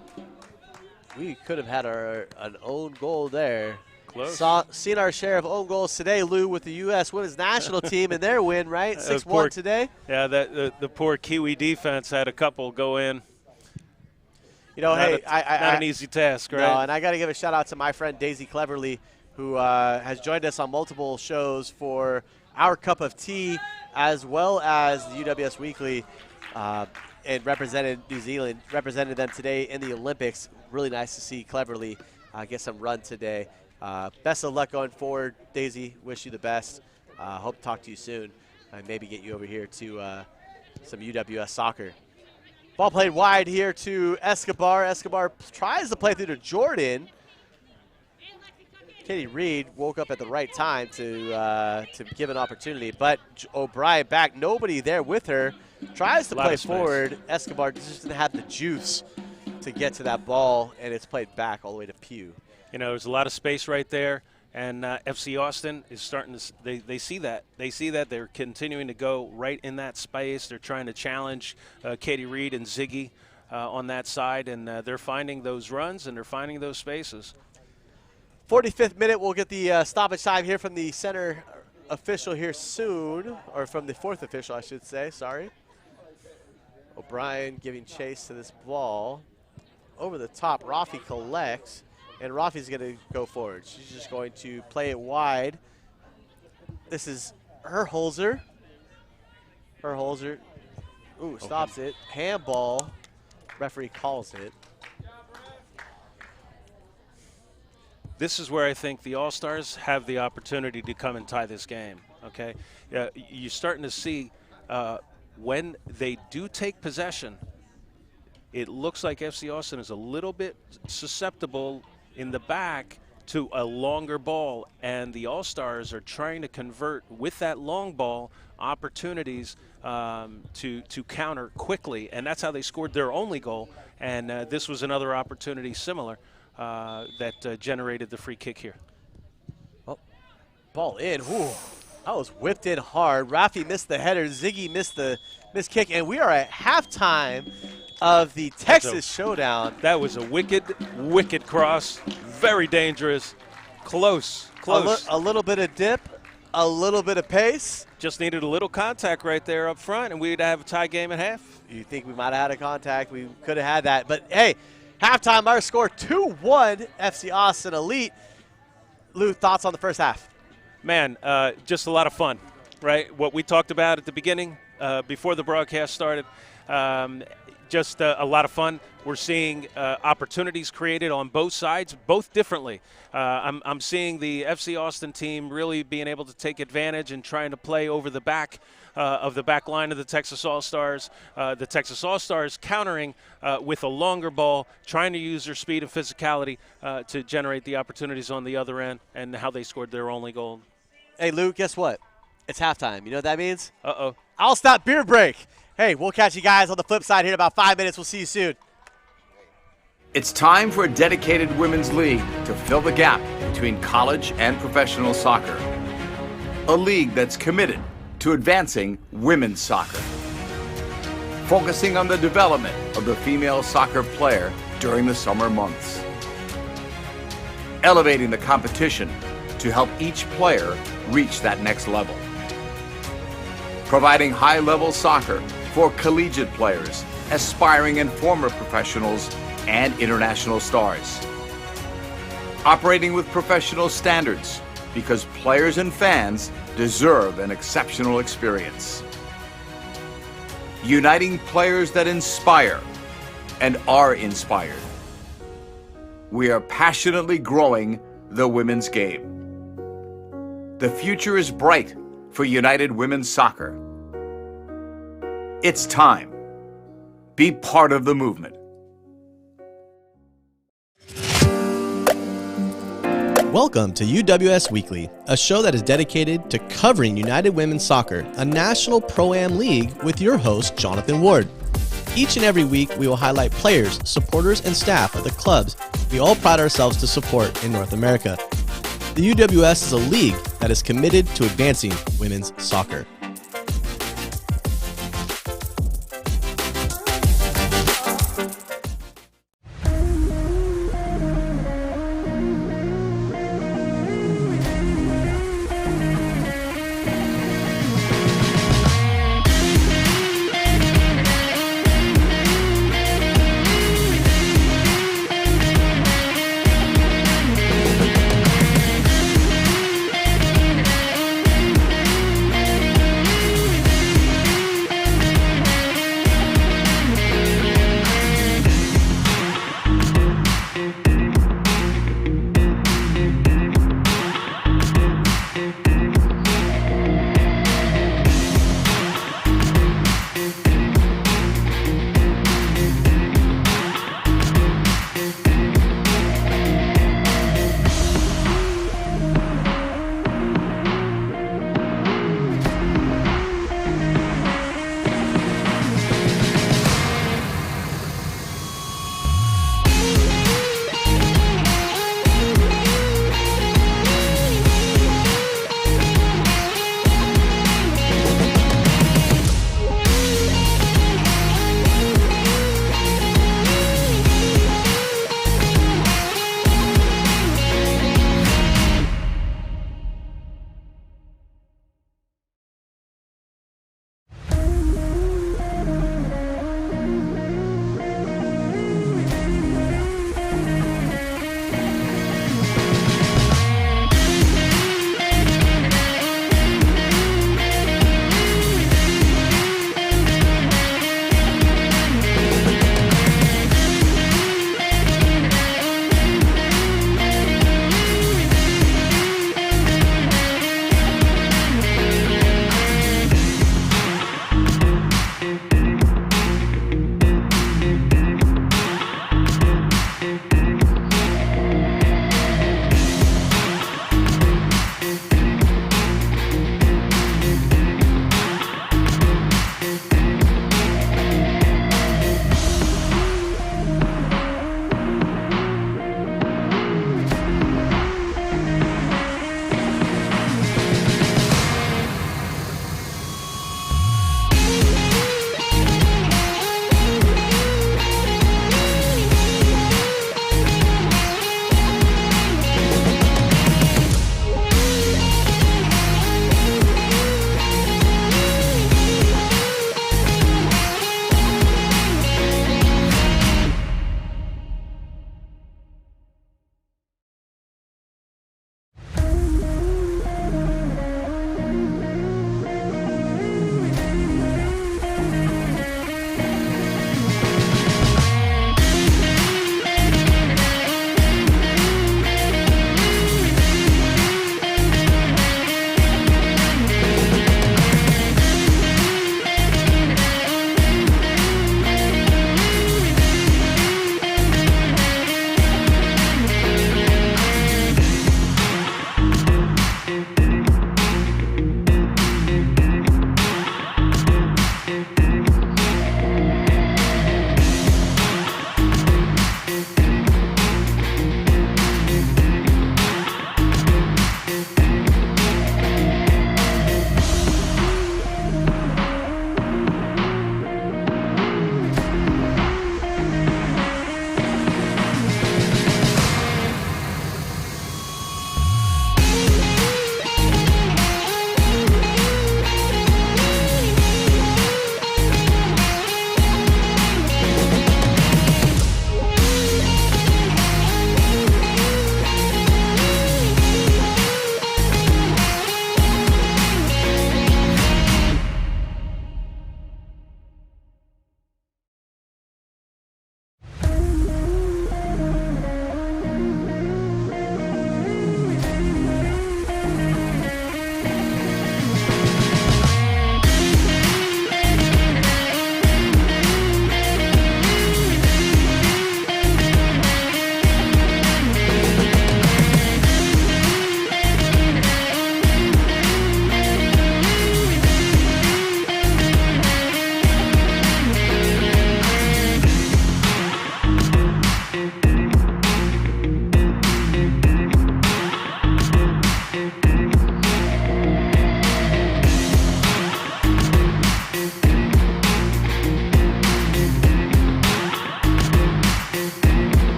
We could have had an own goal there. Close. Seen our share of own goals today, Lou, with the U.S. Women's National Team and their win, right? 6-1 today. Yeah, the poor Kiwi defense had a couple go in. You know, not an easy task, right? No, and I got to give a shout out to my friend Daisy Cleverly, who has joined us on multiple shows for Our Cup of Tea, as well as the UWS Weekly, and represented New Zealand, represented them today in the Olympics. Really nice to see Cleverly get some run today. Best of luck going forward, Daisy. Wish you the best. Hope to talk to you soon and maybe get you over here to some UWS soccer. Ball played wide here to Escobar. Escobar tries to play through to Jordan. Katie Reed woke up at the right time to give an opportunity, but O'Brien back, nobody there with her, tries to play forward. Escobar just didn't have the juice to get to that ball, and it's played back all the way to Pugh. You know, there's a lot of space right there, and FC Austin is starting to they see that. They see that. They're continuing to go right in that space. They're trying to challenge Katie Reed and Ziggy on that side, and they're finding those runs and they're finding those spaces. 45th minute, we'll get the stoppage time here from the center official here soon, or from the fourth official, I should say, sorry. O'Brien giving chase to this ball. Over the top, Rafi collects, and Rafi's going to go forward. She's just going to play it wide. This is Herholzer. Herholzer, ooh, stops it. Handball, referee calls it. This is where I think the All-Stars have the opportunity to come and tie this game, okay? You're starting to see when they do take possession, it looks like FC Austin is a little bit susceptible in the back to a longer ball, and the All-Stars are trying to convert with that long ball opportunities to counter quickly, and that's how they scored their only goal, and this was another opportunity similar that generated the free kick here. Oh, ball in. Ooh, that was whipped in hard. Rafi missed the header. Ziggy missed the kick, and we are at halftime of the Texas Showdown. That was a wicked, wicked cross. Very dangerous. Close. A little bit of dip, a little bit of pace. Just needed a little contact right there up front, and we'd have a tie game at half. You think we might have had a contact? We could have had that. But, hey, halftime, our score 2-1, FC Austin Elite. Lou, thoughts on the first half? Man, just a lot of fun, right? What we talked about at the beginning, before the broadcast started, just a lot of fun. We're seeing opportunities created on both sides, both differently. I'm seeing the FC Austin team really being able to take advantage and trying to play over the back of the back line of the Texas All-Stars. The Texas All-Stars countering with a longer ball, trying to use their speed and physicality to generate the opportunities on the other end, and how they scored their only goal. Hey, Lou, guess what? It's halftime. You know what that means? Uh-oh. I'll stop beer break. Hey, we'll catch you guys on the flip side here in about 5 minutes. We'll see you soon. It's time for a dedicated women's league to fill the gap between college and professional soccer. A league that's committed to advancing women's soccer, focusing on the development of the female soccer player during the summer months, elevating the competition to help each player reach that next level, providing high-level soccer for collegiate players, aspiring and former professionals, and international stars. Operating with professional standards because players and fans deserve an exceptional experience. Uniting players that inspire and are inspired. We are passionately growing the women's game. The future is bright for United Women's Soccer. It's time. Be part of the movement. Welcome to UWS Weekly, a show that is dedicated to covering United Women's Soccer, a national pro-am league with your host, Jonathan Ward. Each and every week, we will highlight players, supporters, and staff of the clubs we all pride ourselves to support in North America. The UWS is a league that is committed to advancing women's soccer.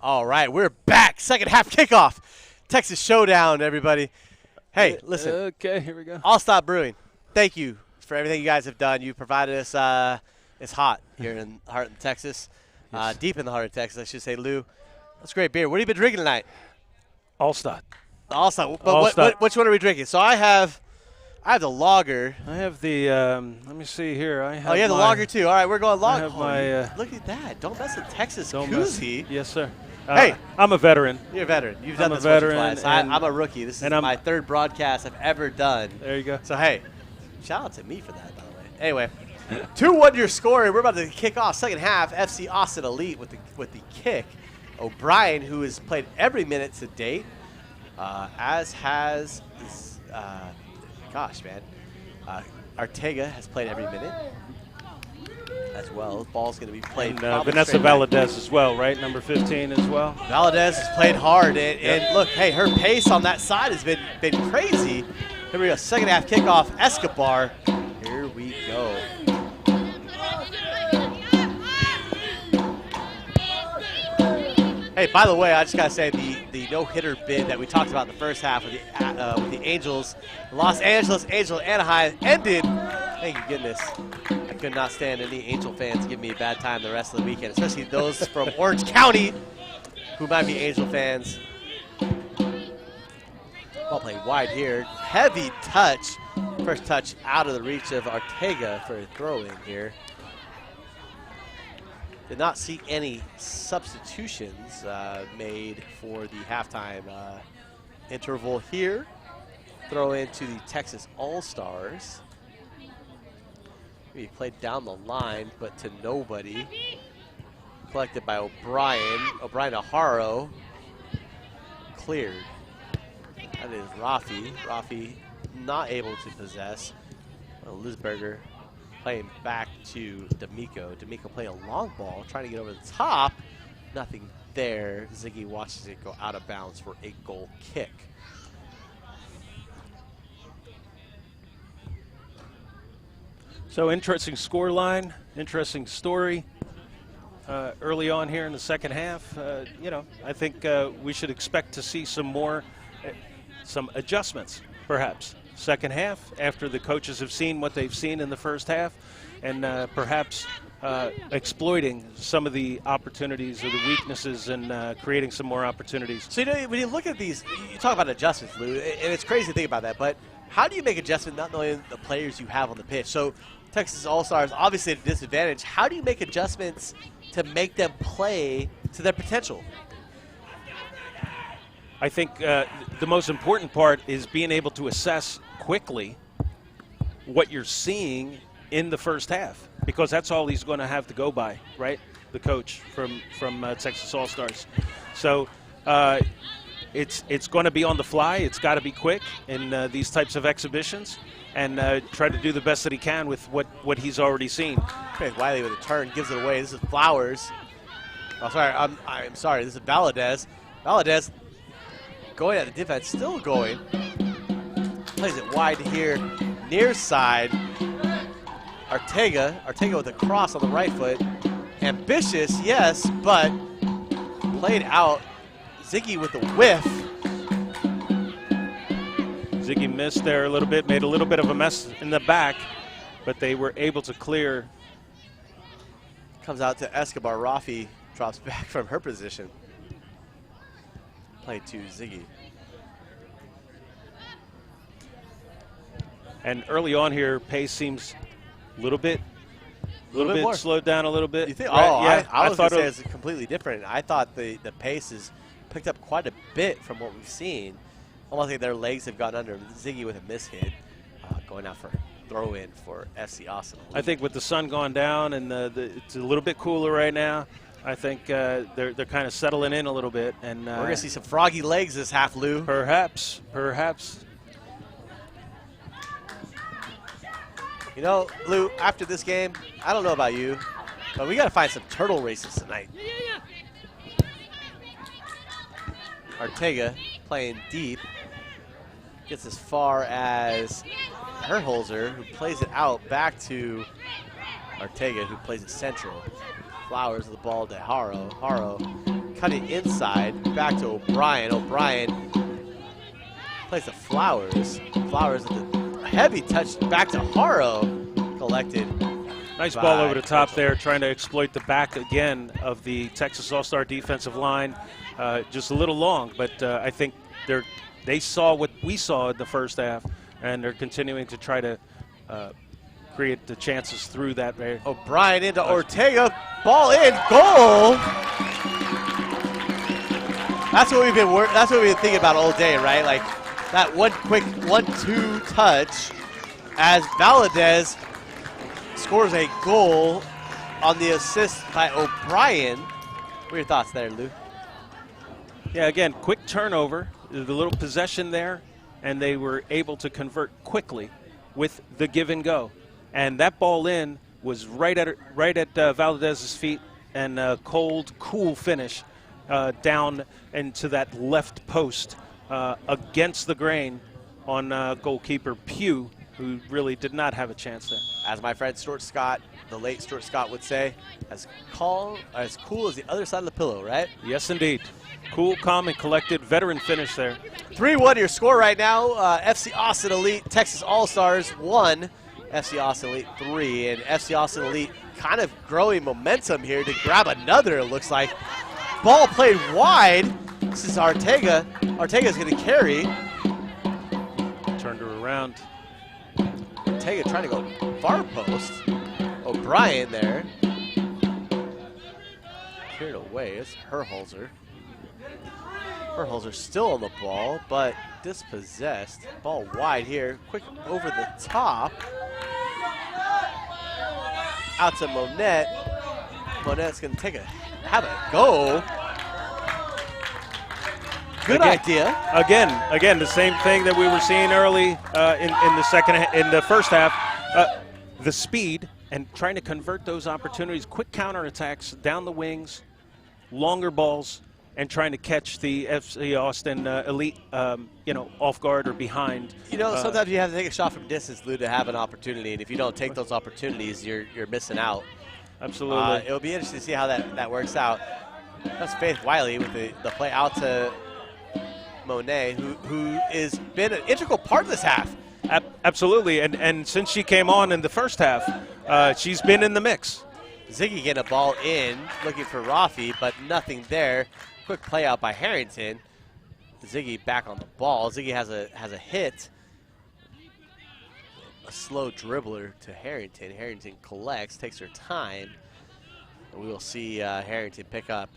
All right, we're back. Second half kickoff. Texas Showdown, everybody. Hey, listen. Okay, here we go. All-Star Brewing, thank you for everything you guys have done. You provided us, it's hot here in the heart of Texas, deep in the heart of Texas, I should say. Lou, that's great beer. What have you been drinking tonight? All-Star. All-Star. But which one are we drinking? So I have the lager. I have the, let me see here. I have the lager too. All right, we're going lager. I have my, look at that. Don't mess with Texas don't koozie. Yes, sir. Hey. I'm a veteran. You're a veteran. You've done this once or twice. I'm a rookie. This is my third broadcast I've ever done. There you go. So, hey, shout out to me for that, by the way. Anyway, 2-1 your score, and we're about to kick off second half. FC Austin Elite with the kick. O'Brien, who has played every minute to date, as has, Ortega has played every minute as well. The ball's going to be played. And Vanessa Valadez as well, right? Number 15 as well. Valadez has played hard, and look, hey, her pace on that side has been crazy. Here we go, second half kickoff. Escobar, here we go. Hey, by the way, I just gotta say the no-hitter bid that we talked about in the first half with the Angels, Los Angeles Angels, Anaheim ended. Thank you goodness. I could not stand any Angel fans giving me a bad time the rest of the weekend, especially those from Orange County who might be Angel fans. Ball playing wide here. Heavy touch. First touch out of the reach of Ortega for a throw-in here. Did not see any substitutions made for the halftime interval here. Throw into the Texas All-Stars. He played down the line, but to nobody. Collected by O'Brien. O'Brien to Haro. Cleared. That is Rafi. Rafi not able to possess. Lisberger playing back to D'Amico. D'Amico playing a long ball, trying to get over the top. Nothing there. Ziggy watches it go out of bounds for a goal kick. So interesting score line, interesting story. Early on here in the second half, I think we should expect to see some more, some adjustments, perhaps. Second half, after the coaches have seen what they've seen in the first half, and perhaps exploiting some of the opportunities or the weaknesses and creating some more opportunities. So, when you look at these, you talk about adjustments, Lou, and it's crazy to think about that, but how do you make adjustments not knowing the players you have on the pitch? So, Texas All-Stars obviously at a disadvantage. How do you make adjustments to make them play to their potential? I think the most important part is being able to assess quickly what you're seeing in the first half, because that's all he's going to have to go by, right? The coach from Texas All-Stars. So it's going to be on the fly. It's got to be quick in these types of exhibitions, and try to do the best that he can with what he's already seen. Okay, Wiley with a turn, gives it away. This is Flowers. Oh, sorry, I'm sorry. This is Valadez. Valadez going at the defense, still going. Plays it wide here, near side. Ortega with a cross on the right foot. Ambitious, yes, but played out. Ziggy with a whiff. Ziggy missed there a little bit, made a little bit of a mess in the back, but they were able to clear. Comes out to Escobar. Rafi drops back from her position. Played to Ziggy. And early on here, pace seems a little bit more slowed down a little bit. You think? Right? Oh, yeah, I was going to say it's completely different. I thought the pace has picked up quite a bit from what we've seen. Almost like their legs have gotten under. Ziggy with a miss hit, going out for a throw-in for FC Austin. I think with the sun gone down and it's a little bit cooler right now, I think they're kind of settling in a little bit. And we're going to see some froggy legs this half, Lou. Perhaps. You know, Lou, after this game, I don't know about you, but we got to find some turtle races tonight. Ortega playing deep. Gets as far as Herholzer, who plays it out back to Ortega, who plays it central. Flowers with the ball to Haro. Haro cutting inside, back to O'Brien. O'Brien plays to Flowers. Flowers with a heavy touch back to Haro, collected. Nice ball over the top there, trying to exploit the back again of the Texas All-Star defensive line. Just a little long, but I think they saw what we saw in the first half, and they're continuing to try to create the chances through that. O'Brien into Ortega, ball in, goal. That's what we've been thinking about all day, right? Like that one quick 1-2 touch as Valadez scores a goal on the assist by O'Brien. What are your thoughts there, Lou? Yeah, again, quick turnover, the little possession there, and they were able to convert quickly with the give and go. And that ball in was right at Valadez's feet, and a cold, cool finish down into that left post against the grain on goalkeeper Pugh, who really did not have a chance there. As my friend Stuart Scott, the late Stuart Scott would say, as cool as the other side of the pillow, right? Yes, indeed. Cool, calm, and collected. Veteran finish there. 3-1 your score right now. FC Austin Elite, Texas All-Stars 1, FC Austin Elite 3, and FC Austin Elite kind of growing momentum here to grab another, it looks like. Ball played wide. This is Ortega. Ortega's going to carry. Turned her around. Ortega trying to go far post. O'Brien there. Cleared away. It's Herholzer. Herholzer still on the ball, but dispossessed. Ball wide here. Quick over the top. Out to Monette. Monette's going to have a go. Good idea. Again, the same thing that we were seeing early in the first half. The speed and trying to convert those opportunities, quick counterattacks down the wings, longer balls, and trying to catch the FC Austin Elite, off guard or behind. Sometimes you have to take a shot from distance, Lou, to have an opportunity, and if you don't take those opportunities, you're missing out. Absolutely. It'll be interesting to see how that works out. That's Faith Wiley with the play out to Monet, who has been an integral part of this half. Absolutely, and since she came on in the first half, she's been in the mix. Ziggy getting a ball in, looking for Rafi, but nothing there. Quick play out by Harrington. Ziggy back on the ball. Ziggy has a hit. A slow dribbler to Harrington. Harrington collects, takes her time. And we will see Harrington pick up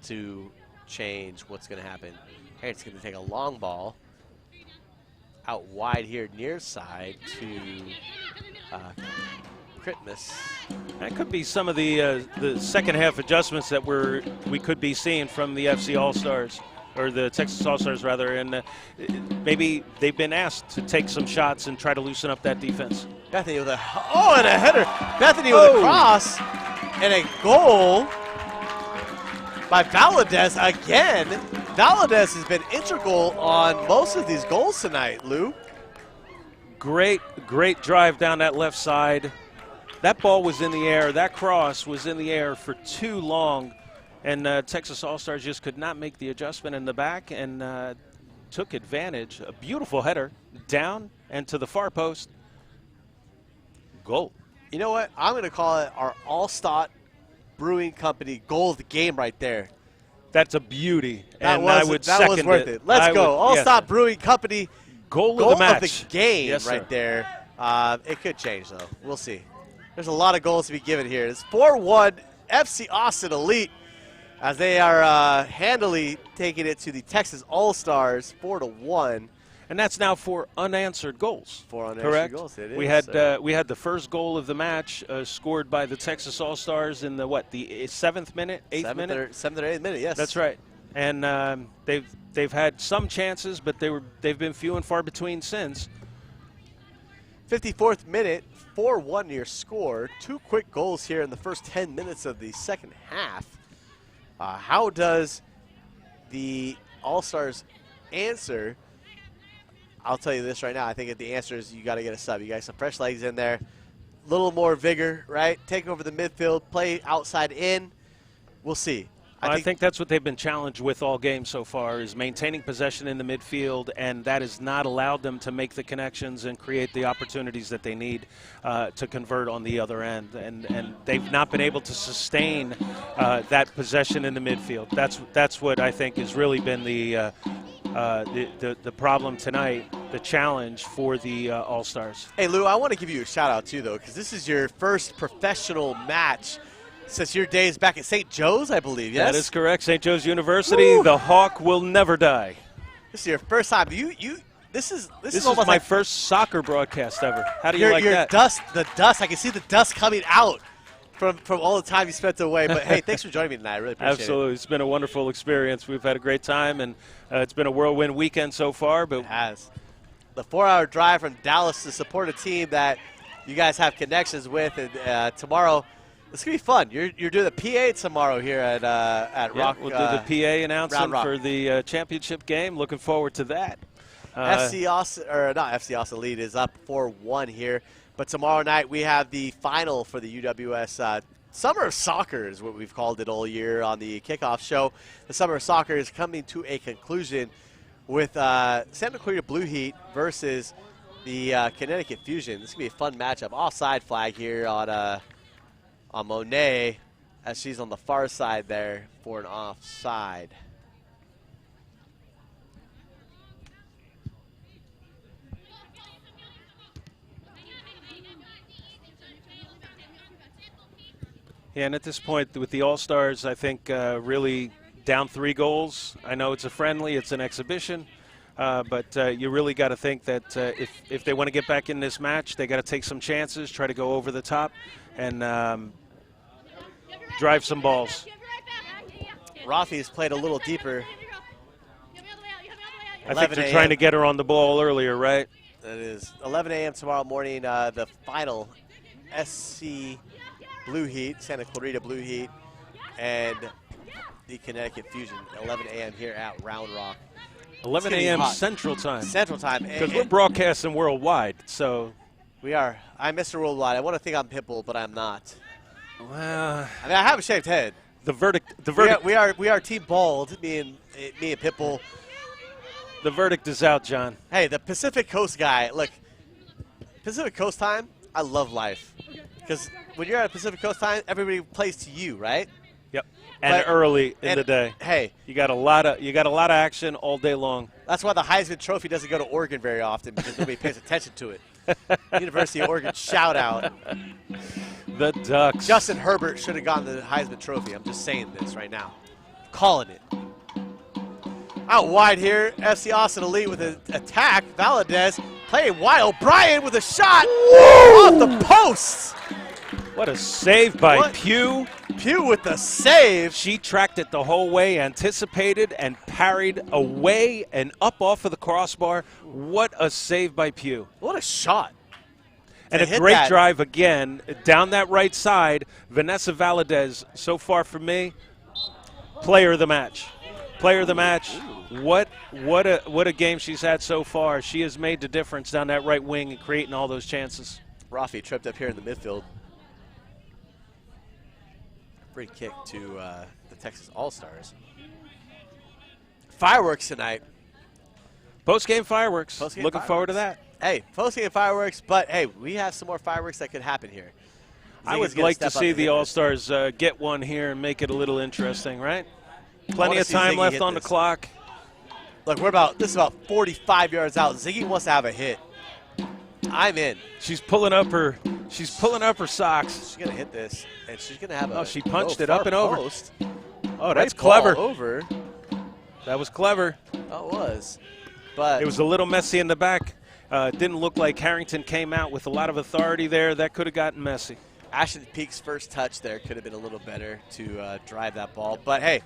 to change what's going to happen. Harrington's going to take a long ball out wide here near side to Christmas. That could be some of the second half adjustments that we could be seeing from the FC All-Stars, or the Texas All-Stars rather, and maybe they've been asked to take some shots and try to loosen up that defense. Bethany with and a header. Bethany with a cross and a goal by Valadez again. Valadez has been integral on most of these goals tonight, Lou. Great drive down that left side. That ball was in the air. That cross was in the air for too long, and Texas All-Stars just could not make the adjustment in the back and took advantage. A beautiful header down and to the far post. Goal. You know what? I'm going to call it our All-Star Brewing Company goal of the game right there. That's a beauty. That was worth it. Let's go. All-Star Brewing Company goal of the match. Of the game yes, right sir. there. It could change, though. We'll see. There's a lot of goals to be given here. It's 4-1 FC Austin Elite as they are handily taking it to the Texas All-Stars 4-1. And that's now 4 unanswered goals. 4 unanswered correct? Goals. It is, we had the first goal of the match scored by the Texas All-Stars in the 7th minute, 8th minute? 7th or 8th minute, yes. That's right. And they've had some chances, but they've been few and far between since. 54th minute, 4-1 your score. 2 quick goals here in the first 10 minutes of the second half. How does the All-Stars answer? I'll tell you this right now. I think the answer is you got to get a sub. You got some fresh legs in there. A little more vigor, right? Take over the midfield, play outside in. We'll see. I think that's what they've been challenged with all game so far, is maintaining possession in the midfield, and that has not allowed them to make the connections and create the opportunities that they need to convert on the other end. And they've not been able to sustain that possession in the midfield. That's what I think has really been the problem tonight, the challenge for the All-Stars. Hey, Lou, I want to give you a shout-out, too, though, because this is your first professional match since your days back at St. Joe's, I believe, yes? That is correct. St. Joe's University, Woo! The Hawk will never die. This is your first time. This is almost my first soccer broadcast ever. How do you like that? The dust, I can see the dust coming out from all the time you spent away. But, hey, thanks for joining me tonight. I really appreciate it. Absolutely. It's been a wonderful experience. We've had a great time, and it's been a whirlwind weekend so far. But it has. The 4-hour drive from Dallas to support a team that you guys have connections with. And tomorrow – it's going to be fun. You're doing the PA tomorrow here at Rock. We'll do the PA announcement for the championship game. Looking forward to that. FC Austin, or not FC Austin Lead, is up 4-1 here. But tomorrow night we have the final for the UWS Summer of Soccer is what we've called it all year on the kickoff show. The Summer of Soccer is coming to a conclusion with Santa Clarita Blue Heat versus the Connecticut Fusion. This is going to be a fun matchup. Offside flag here on Monet, as she's on the far side there for an offside. Yeah, and at this point with the All-Stars, I think really down 3 goals. I know it's a friendly, it's an exhibition, but you really got to think that if they want to get back in this match, they got to take some chances, try to go over the top, and drive some balls. Rafi's played a little deeper. I think they're trying to get her on the ball earlier, right? That is 11 a.m. tomorrow morning, the final SC Blue Heat, Santa Clarita Blue Heat, and the Connecticut Fusion, 11 a.m. here at Round Rock. 11 a.m. Central Time. Central Time. Because we're broadcasting worldwide, so. We are. I'm Mr. Worldwide. I want to think I'm Pitbull, but I'm not. Well, I mean, I have a shaved head. The verdict. We are Team Bald. Me and Pitbull. The verdict is out, John. Hey, the Pacific Coast guy. Look, Pacific Coast time. I love life because when you're at Pacific Coast time, everybody plays to you, right? Yep. And early in the day. Hey, you got a lot of action all day long. That's why the Heisman Trophy doesn't go to Oregon very often because nobody pays attention to it. University of Oregon shout out. The Ducks. Justin Herbert should have gotten the Heisman Trophy. I'm just saying this right now. Calling it. Out wide here, FC Austin Elite with an attack. Valadez playing wide. O'Brien with a shot. Woo! Off the post. What a save by Pugh. Pugh with the save. She tracked it the whole way, anticipated, and parried away and up off of the crossbar. What a save by Pugh. What a shot. And a great drive again down that right side. Vanessa Valadez, so far for me, player of the match. Player of the match. What a game she's had so far. She has made the difference down that right wing and creating all those chances. Rafi tripped up here in the midfield. Free kick to the Texas All-Stars. Fireworks tonight. Post-game fireworks. Looking forward to that. Hey, post-game fireworks, but hey, we have some more fireworks that could happen here. I would like to see the All-Stars get one here and make it a little interesting, right? Plenty of time left on the clock. Look, this is about 45 yards out. Ziggy wants to have a hit. I'm in. She's pulling up her socks. She's gonna hit this, and she's gonna have a. Oh, she punched it up and over. Post. Oh, that's clever. Over. That was clever. Oh, it was. But it was a little messy in the back. Didn't look like Harrington came out with a lot of authority there. That could have gotten messy. Ashton Peak's first touch there could have been a little better to drive that ball. But hey,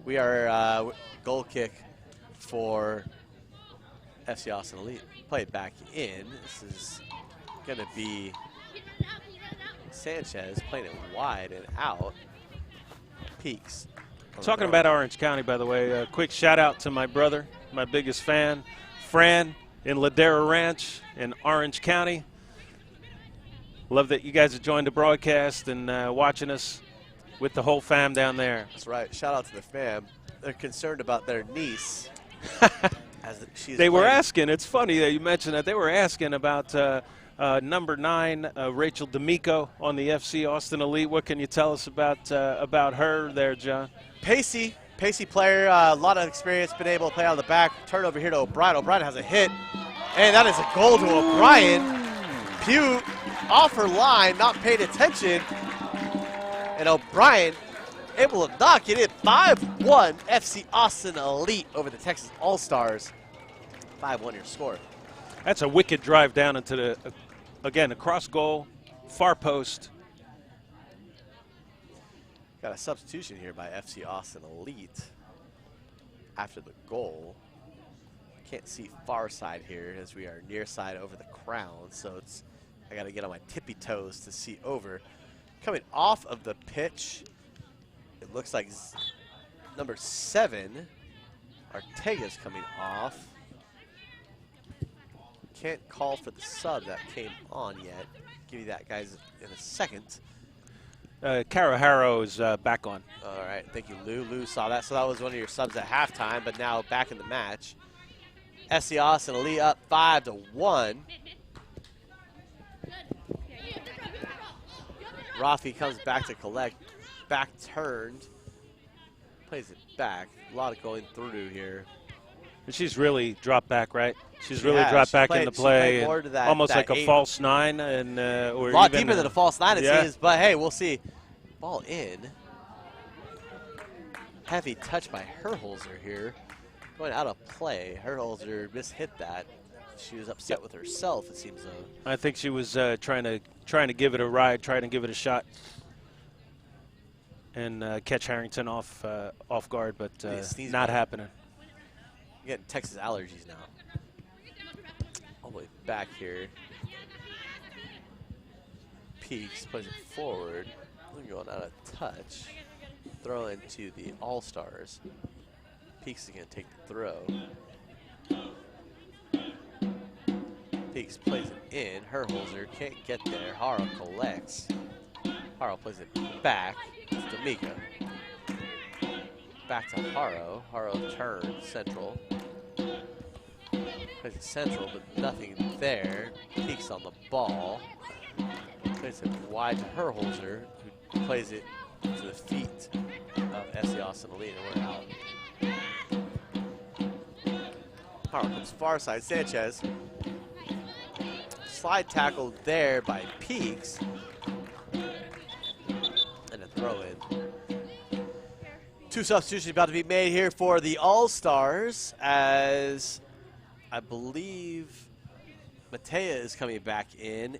we are goal kick for FC Austin Elite. Play it back in. This is going to be Sanchez playing it wide and out. Peaks. Talking about Orange County, by the way, a quick shout out to my brother, my biggest fan, Fran in Ladera Ranch in Orange County. Love that you guys have joined the broadcast and watching us with the whole fam down there. That's right. Shout out to the fam. They're concerned about their niece. They were asking. It's funny that you mentioned that. They were asking about number 9, Rachel D'Amico on the FC Austin Elite. What can you tell us about her there, John? Pacey player, a lot of experience, been able to play out of the back. Turn over here to O'Brien. O'Brien has a hit, and that is a goal to O'Brien. Pugh off her line, not paying attention, and O'Brien able to knock it in. 5-1 FC Austin Elite over the Texas All-Stars. 5-1 your score. That's a wicked drive down into the, again, across goal, far post. Got a substitution here by FC Austin Elite after the goal. Can't see far side here as we are near side over the crown, so I got to get on my tippy toes to see over. Coming off of the pitch, it looks like number 7, Ortega's coming off. Can't call for the sub that came on yet. Give you that, guys, in a second. Cara Harrow is back on. All right, thank you, Lou. Lou saw that, so that was one of your subs at halftime, but now back in the match. SC Austin Elite up 5-1. Rafi comes back to collect. Back turned. Plays it back. A lot of going through here. And she's really dropped back, right? She's really dropped back into play. Almost like a false 9. And, or a lot even, deeper than a false 9, it seems. But, hey, we'll see. Ball in. Heavy touch by Herholzer here. Going out of play. Herholzer mishit that. She was upset with herself, it seems, though. I think she was trying to give it a ride, trying to give it a shot, and catch Harrington off guard, but not happening. I'm getting Texas allergies now. All the way back here. Peaks plays it forward. Going out of touch. Throw into the All-Stars. Peaks is going to take the throw. Peaks plays it in. Herholzer can't get there. Haro collects. Haro plays it back. It's D'Amico. Back to Haro. Haro turns central. Plays it central, but nothing there. Peaks on the ball. Plays it wide to Herholzer, who plays it to the feet of SC Austin Elite, and we're out. Haro comes far side. Sanchez. Slide tackle there by Peaks. And a throw in. 2 substitutions about to be made here for the All-Stars, as I believe Matea is coming back in.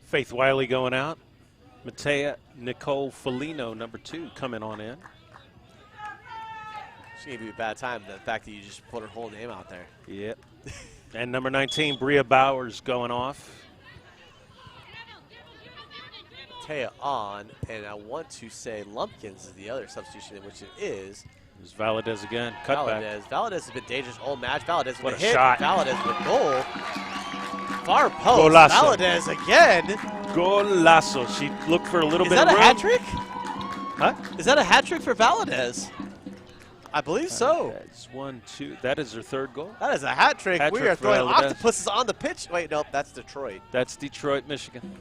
Faith Wiley going out. Matea Nicole Felino, number 2, coming on in. It's going to be a bad time, the fact that you just put her whole name out there. Yep. And number 19, Bria Bowers going off. Matea on, and I want to say Lumpkins is the other substitution, which it is. There's Valadez again, cutback. Valadez has been dangerous all match. Valadez with what a a hit. shot. Valadez with a goal. Far post. Golazo. Valadez again. Golazo. She looked for a little bit of room. Is that a hat trick? Huh? Is that a hat trick for Valadez? I believe so. That's 1, 2. That is her 3rd goal. That is a hat trick. Hat We trick are for throwing Valadez. octopuses on the pitch. Wait, nope, that's Detroit. That's Detroit, Michigan.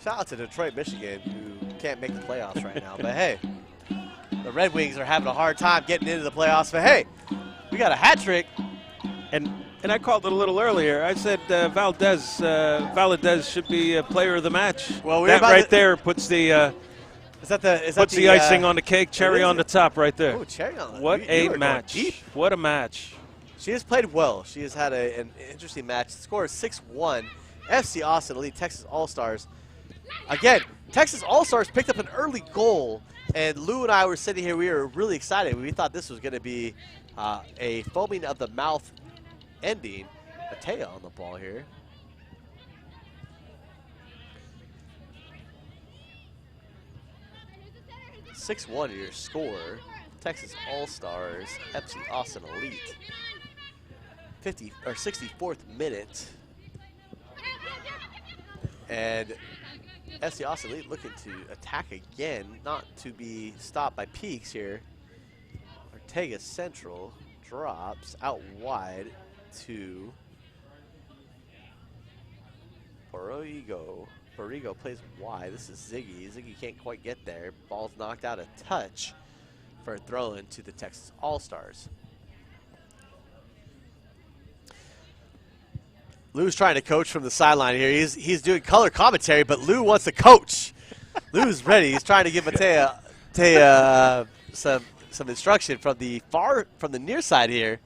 Shout out to Detroit, Michigan, who can't make the playoffs right now. But hey, the Red Wings are having a hard time getting into the playoffs. But hey, we got a hat trick. And I called it a little earlier. I said Valadez should be a player of the match. Well, that right there puts the icing on the cake, cherry on the top right there. Oh, cherry on the What a match. Deep. What a match. She has played well. She has had an interesting match. The score is 6-1. FC Austin Elite, Texas All-Stars. Again, Texas All-Stars picked up an early goal, and Lou and I were sitting here. We were really excited. We thought this was going to be a foaming of the mouth ending. Matea on the ball here. (6-1) your score. Texas All-Stars, FC Austin Elite. 64th minute. And FC Austin Elite looking to attack again, not to be stopped by Peaks here. Ortega Central drops out wide to Borrego. Borrego plays wide. This is Ziggy. Ziggy can't quite get there. Ball's knocked out a touch for a throw-in to the Texas All-Stars. Lou's trying to coach from the sideline here. He's doing color commentary, but Lou wants to coach. Lou's ready. He's trying to give Matea some instruction from the near side here.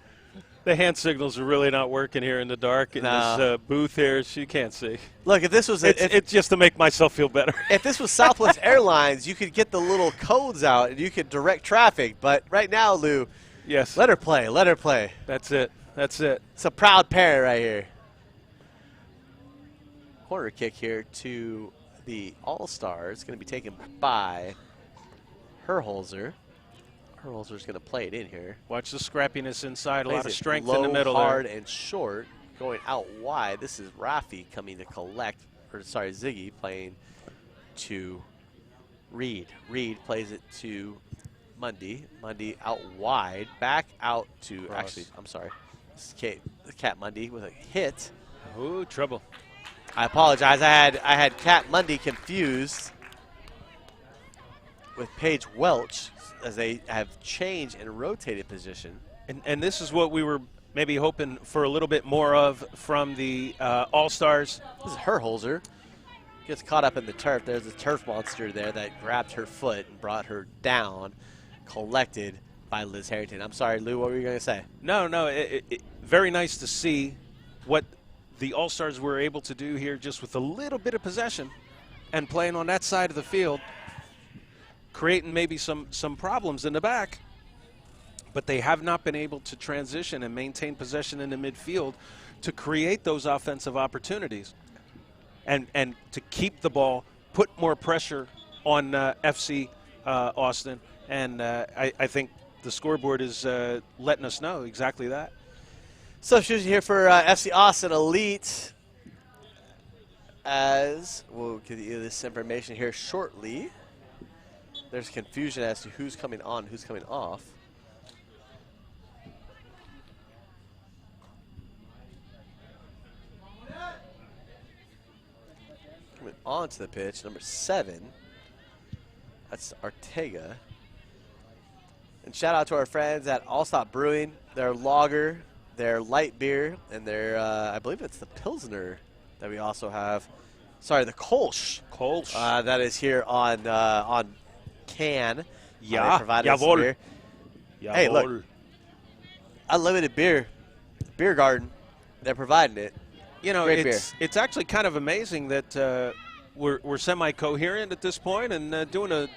The hand signals are really not working here in the dark in this booth here. She can't see. Look, if this was it's just to make myself feel better. If this was Southwest Airlines, you could get the little codes out and you could direct traffic. But right now, Lou, yes, let her play. Let her play. That's it. That's it. It's a proud parent right here. Corner kick here to the All-Stars. Going to be taken by Herholzer. Herholzer's going to play it in here. Watch the scrappiness inside. A lot of Plays it strength low, in the middle hard, there. and short. Going out wide. This is Rafi coming to collect. Or sorry, Ziggy playing to Reed. Reed plays it to Mundy. Mundy out wide. Back out to, Cross. actually, I'm sorry. This is Cat Mundy with a hit. Ooh, trouble. I apologize. I had Cat Mundy confused with Paige Welch as they have changed and rotated position. And this is what we were maybe hoping for a little bit more of from the All-Stars. This is Herholzer. Gets caught up in the turf. There's a turf monster there that grabbed her foot and brought her down, collected by Liz Harrington. I'm sorry, Lou, what were you going to say? No, very nice to see what the All-Stars were able to do here just with a little bit of possession and playing on that side of the field, creating maybe some problems in the back, but they have not been able to transition and maintain possession in the midfield to create those offensive opportunities and to keep the ball, put more pressure on FC Austin, and I think the scoreboard is letting us know exactly that. Substitution here for FC Austin Elite, as we'll give you this information here shortly. There's confusion as to who's coming on, who's coming off. Coming onto the pitch, number 7. That's Ortega. And shout out to our friends at All Stop Brewing, their lager, their light beer, and their, I believe it's the Pilsner that we also have. Sorry, the Kolsch. Kolsch. That is here on can. Yeah, they provided us jawohl. beer. Hey, look. Unlimited beer. Beer garden. They're providing it. You know, Great beer. it's actually kind of amazing that we're semi-coherent at this point and doing a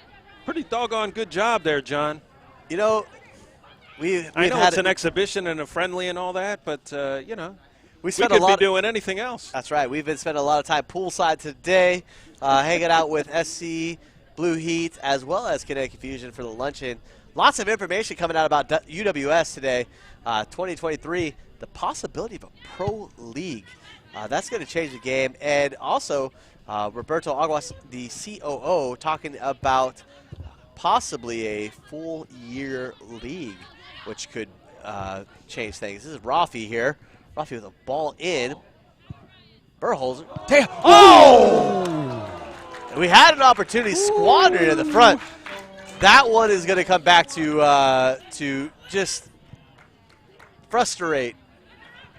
pretty doggone good job there, John. You know, I know it's an exhibition and a friendly and all that, but, you know, we spent could be doing anything else. That's right. We've been spending a lot of time poolside today, hanging out with SC Blue Heat as well as Connecticut Fusion for the luncheon. Lots of information coming out about UWS today. 2023, the possibility of a pro league. That's going to change the game. And also, Roberto Aguas, the COO, talking about possibly a full-year league, which could change things. This is Rafi here. Rafi with a ball in. Berholzer. Oh! And we had an opportunity squandered in the front. That one is going to come back to just frustrate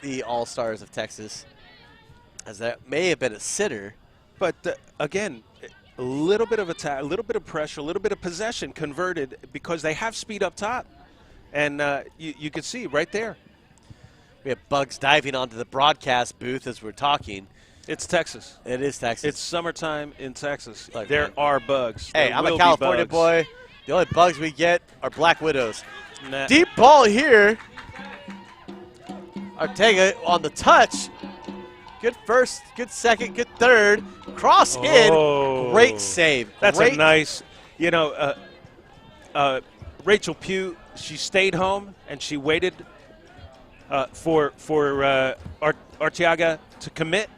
the All-Stars of Texas, as that may have been a sitter. But, again, a little bit of attack, a little bit of pressure, a little bit of possession converted because they have speed up top. And you can see right there. We have bugs diving onto the broadcast booth as we're talking. It's Texas. It is Texas. It's summertime in Texas. Look, there man. are bugs. Hey, There I'm a will be California bugs. boy. The only bugs we get are black widows. Nah. Deep ball here. Ortega on the touch. Good first, good second, good third. Cross in. Oh. Great save. That's Great. a nice, you know, Rachel Pugh, she stayed home and she waited for Arteaga to commit.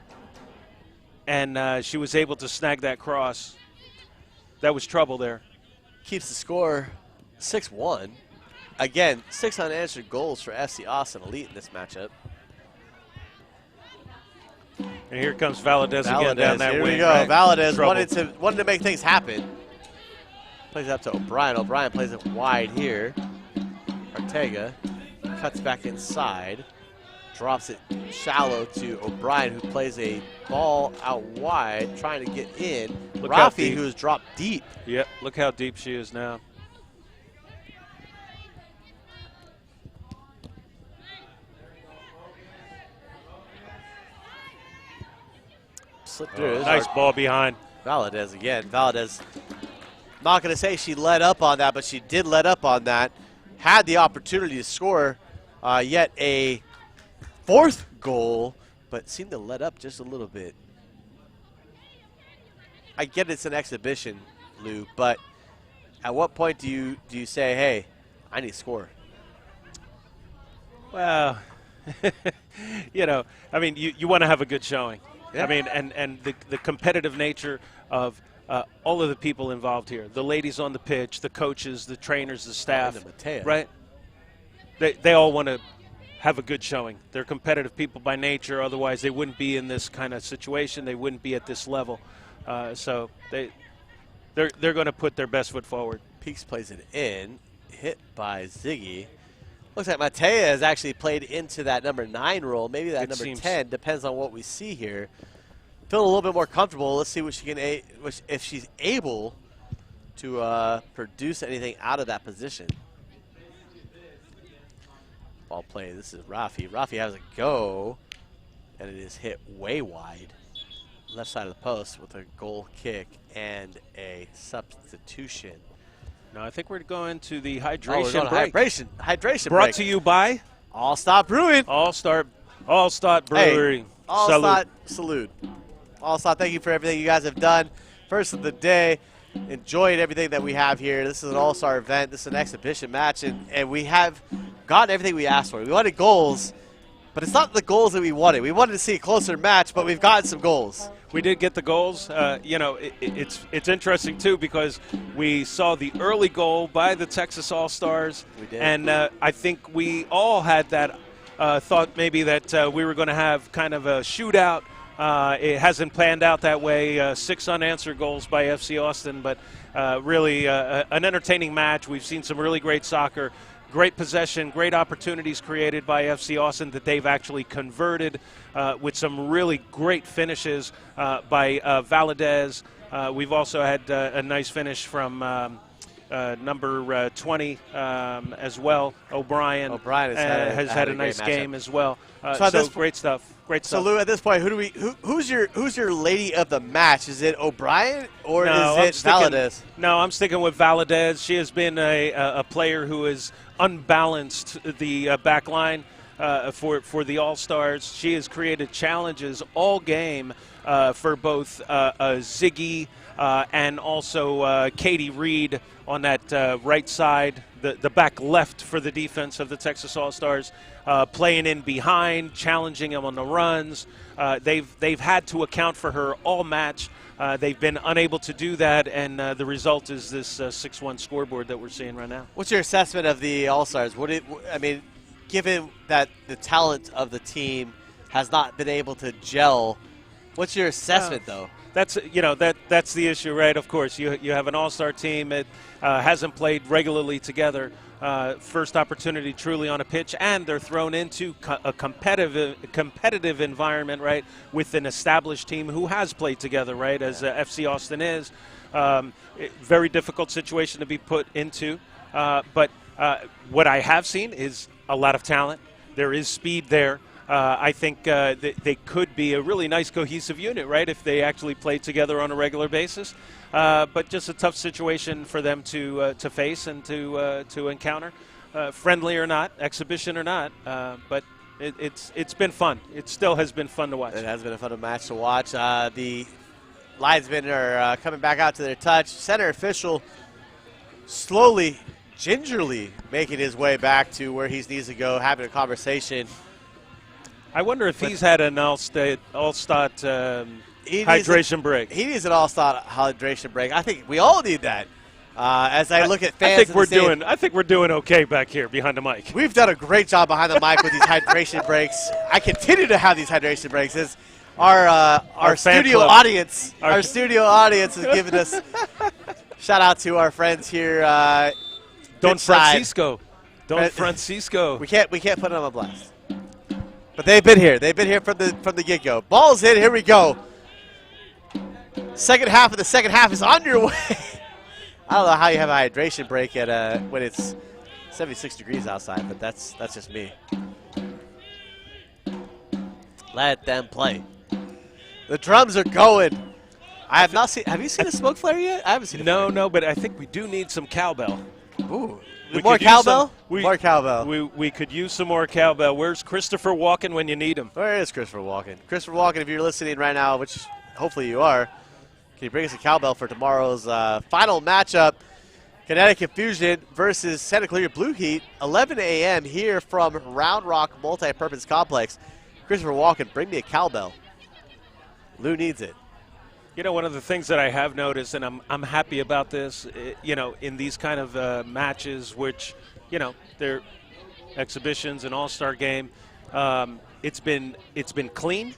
and she was able to snag that cross. That was trouble there. Keeps the score 6-1. Again, 6 unanswered goals for FC Austin Elite in this matchup. And here comes Valadez again down that here wing. we go. Right? Valadez Trouble. wanted to make things happen. Plays it up to O'Brien. O'Brien plays it wide here. Ortega cuts back inside. Drops it shallow to O'Brien, who plays a ball out wide, trying to get in. Look how Rafi, deep. who's dropped deep. Yep, look how deep she is now. Slipped through. Nice ball behind. Valadez again. Valadez, not going to say she let up on that, but she did let up on that. Had the opportunity to score yet a 4th goal, but seemed to let up just a little bit. I get it's an exhibition, Lou, but at what point do you say, hey, I need to score? Well, you know, I mean, you want to have a good showing. Yeah. I mean, and the competitive nature of all of the people involved here, the ladies on the pitch, the coaches, the trainers, the staff, And the Mateo. right? They all want to have a good showing. They're competitive people by nature. Otherwise, they wouldn't be in this kind of situation. They wouldn't be at this level. So they're going to put their best foot forward. Peaks plays it in, hit by Ziggy. Looks like Matea has actually played into that number 9 role, maybe that It number seems. 10, depends on what we see here. Feeling a little bit more comfortable. Let's see what she can, if she's able to produce anything out of that position. Ball play. This is Rafi. Rafi has a go, and it is hit way wide. Left side of the post with a goal kick and a substitution. Now, I think we're going to the Oh, we're hydration going to break. hydration Brought break. to you by All-Star Brewing. All-Star Brewery. Hey, All-Star salute. All-Star, thank you for everything you guys have done. First of the day. Enjoyed everything that we have here. This is an All-Star event. This is an exhibition match, and we have gotten everything we asked for. We wanted goals, but it's not the goals that we wanted. We wanted to see a closer match, but we've gotten some goals. We did get the goals. You know, it's interesting, too, because we saw the early goal by the Texas All-Stars. We did. And I think we all had that thought maybe that we were going to have kind of a shootout. It hasn't planned out that way. 6 unanswered goals by FC Austin, but really an entertaining match. We've seen some really great soccer. Great possession, great opportunities created by FC Austin that they've actually converted with some really great finishes by Valadez. We've also had a nice finish from number 20 as well. O'Brien has had a nice game as well. So great stuff. Great stuff. So Lou, at this point, who's your lady of the match? Is it O'Brien or is it Valadez? No, I'm sticking with Valadez. She has been a player who has unbalanced the back line for the All-Stars. She has created challenges all game for both Ziggy and also Katie Reed on that right side, the back left for the defense of the Texas All-Stars, playing in behind, challenging them on the runs. They've had to account for her all match. They've been unable to do that, and the result is this 6-1 scoreboard that we're seeing right now. What's your assessment of the All-Stars? Given that the talent of the team has not been able to gel, what's your assessment, though? That's that's the issue, right? Of course, you have an all-star team that hasn't played regularly together. First opportunity truly on a pitch, and they're thrown into a competitive environment, right, with an established team who has played together, right, as FC Austin is. Very difficult situation to be put into. But what I have seen is a lot of talent. There is speed there. I think they could be a really nice cohesive unit, right, if they actually played together on a regular basis. But just a tough situation for them to face and to encounter, friendly or not, exhibition or not. But it's been fun. It still has been fun to watch. It has been a fun match to watch. The linesmen are coming back out to their touch. Center official slowly, gingerly making his way back to where he needs to go, having a conversation. I wonder if he's had an All-Star hydration break. He needs an all-star hydration break. I think we all need that. As I look at fans, I think we're doing okay back here behind the mic. We've done a great job behind the mic with these hydration breaks. I continue to have these hydration breaks. As our studio audience, our studio audience has given us. Shout out to our friends here. Don Francisco. We can't put them on blast. But they've been here. They've been here from the get-go. Ball's in. Here we go. Second half of the second half is underway. I don't know how you have a hydration break at when it's 76 degrees outside, but that's just me. Let them play. The drums are going. I have not seen. Have you seen a smoke flare yet? I haven't seen it. No, but I think we do need some cowbell. Ooh, more cowbell? More cowbell. We could use some more cowbell. Where's Christopher Walken when you need him? Where is Christopher Walken? Christopher Walken, if you're listening right now, which hopefully you are, can you bring us a cowbell for tomorrow's final matchup? Connecticut Fusion versus Santa Clara Blue Heat, 11 a.m. here from Round Rock Multi-Purpose Complex. Christopher Walken, bring me a cowbell. Lou needs it. You know, one of the things that I have noticed, and I'm happy about this, you know, in these kind of matches, which, you know, they're exhibitions, an all-star game, it's been clean.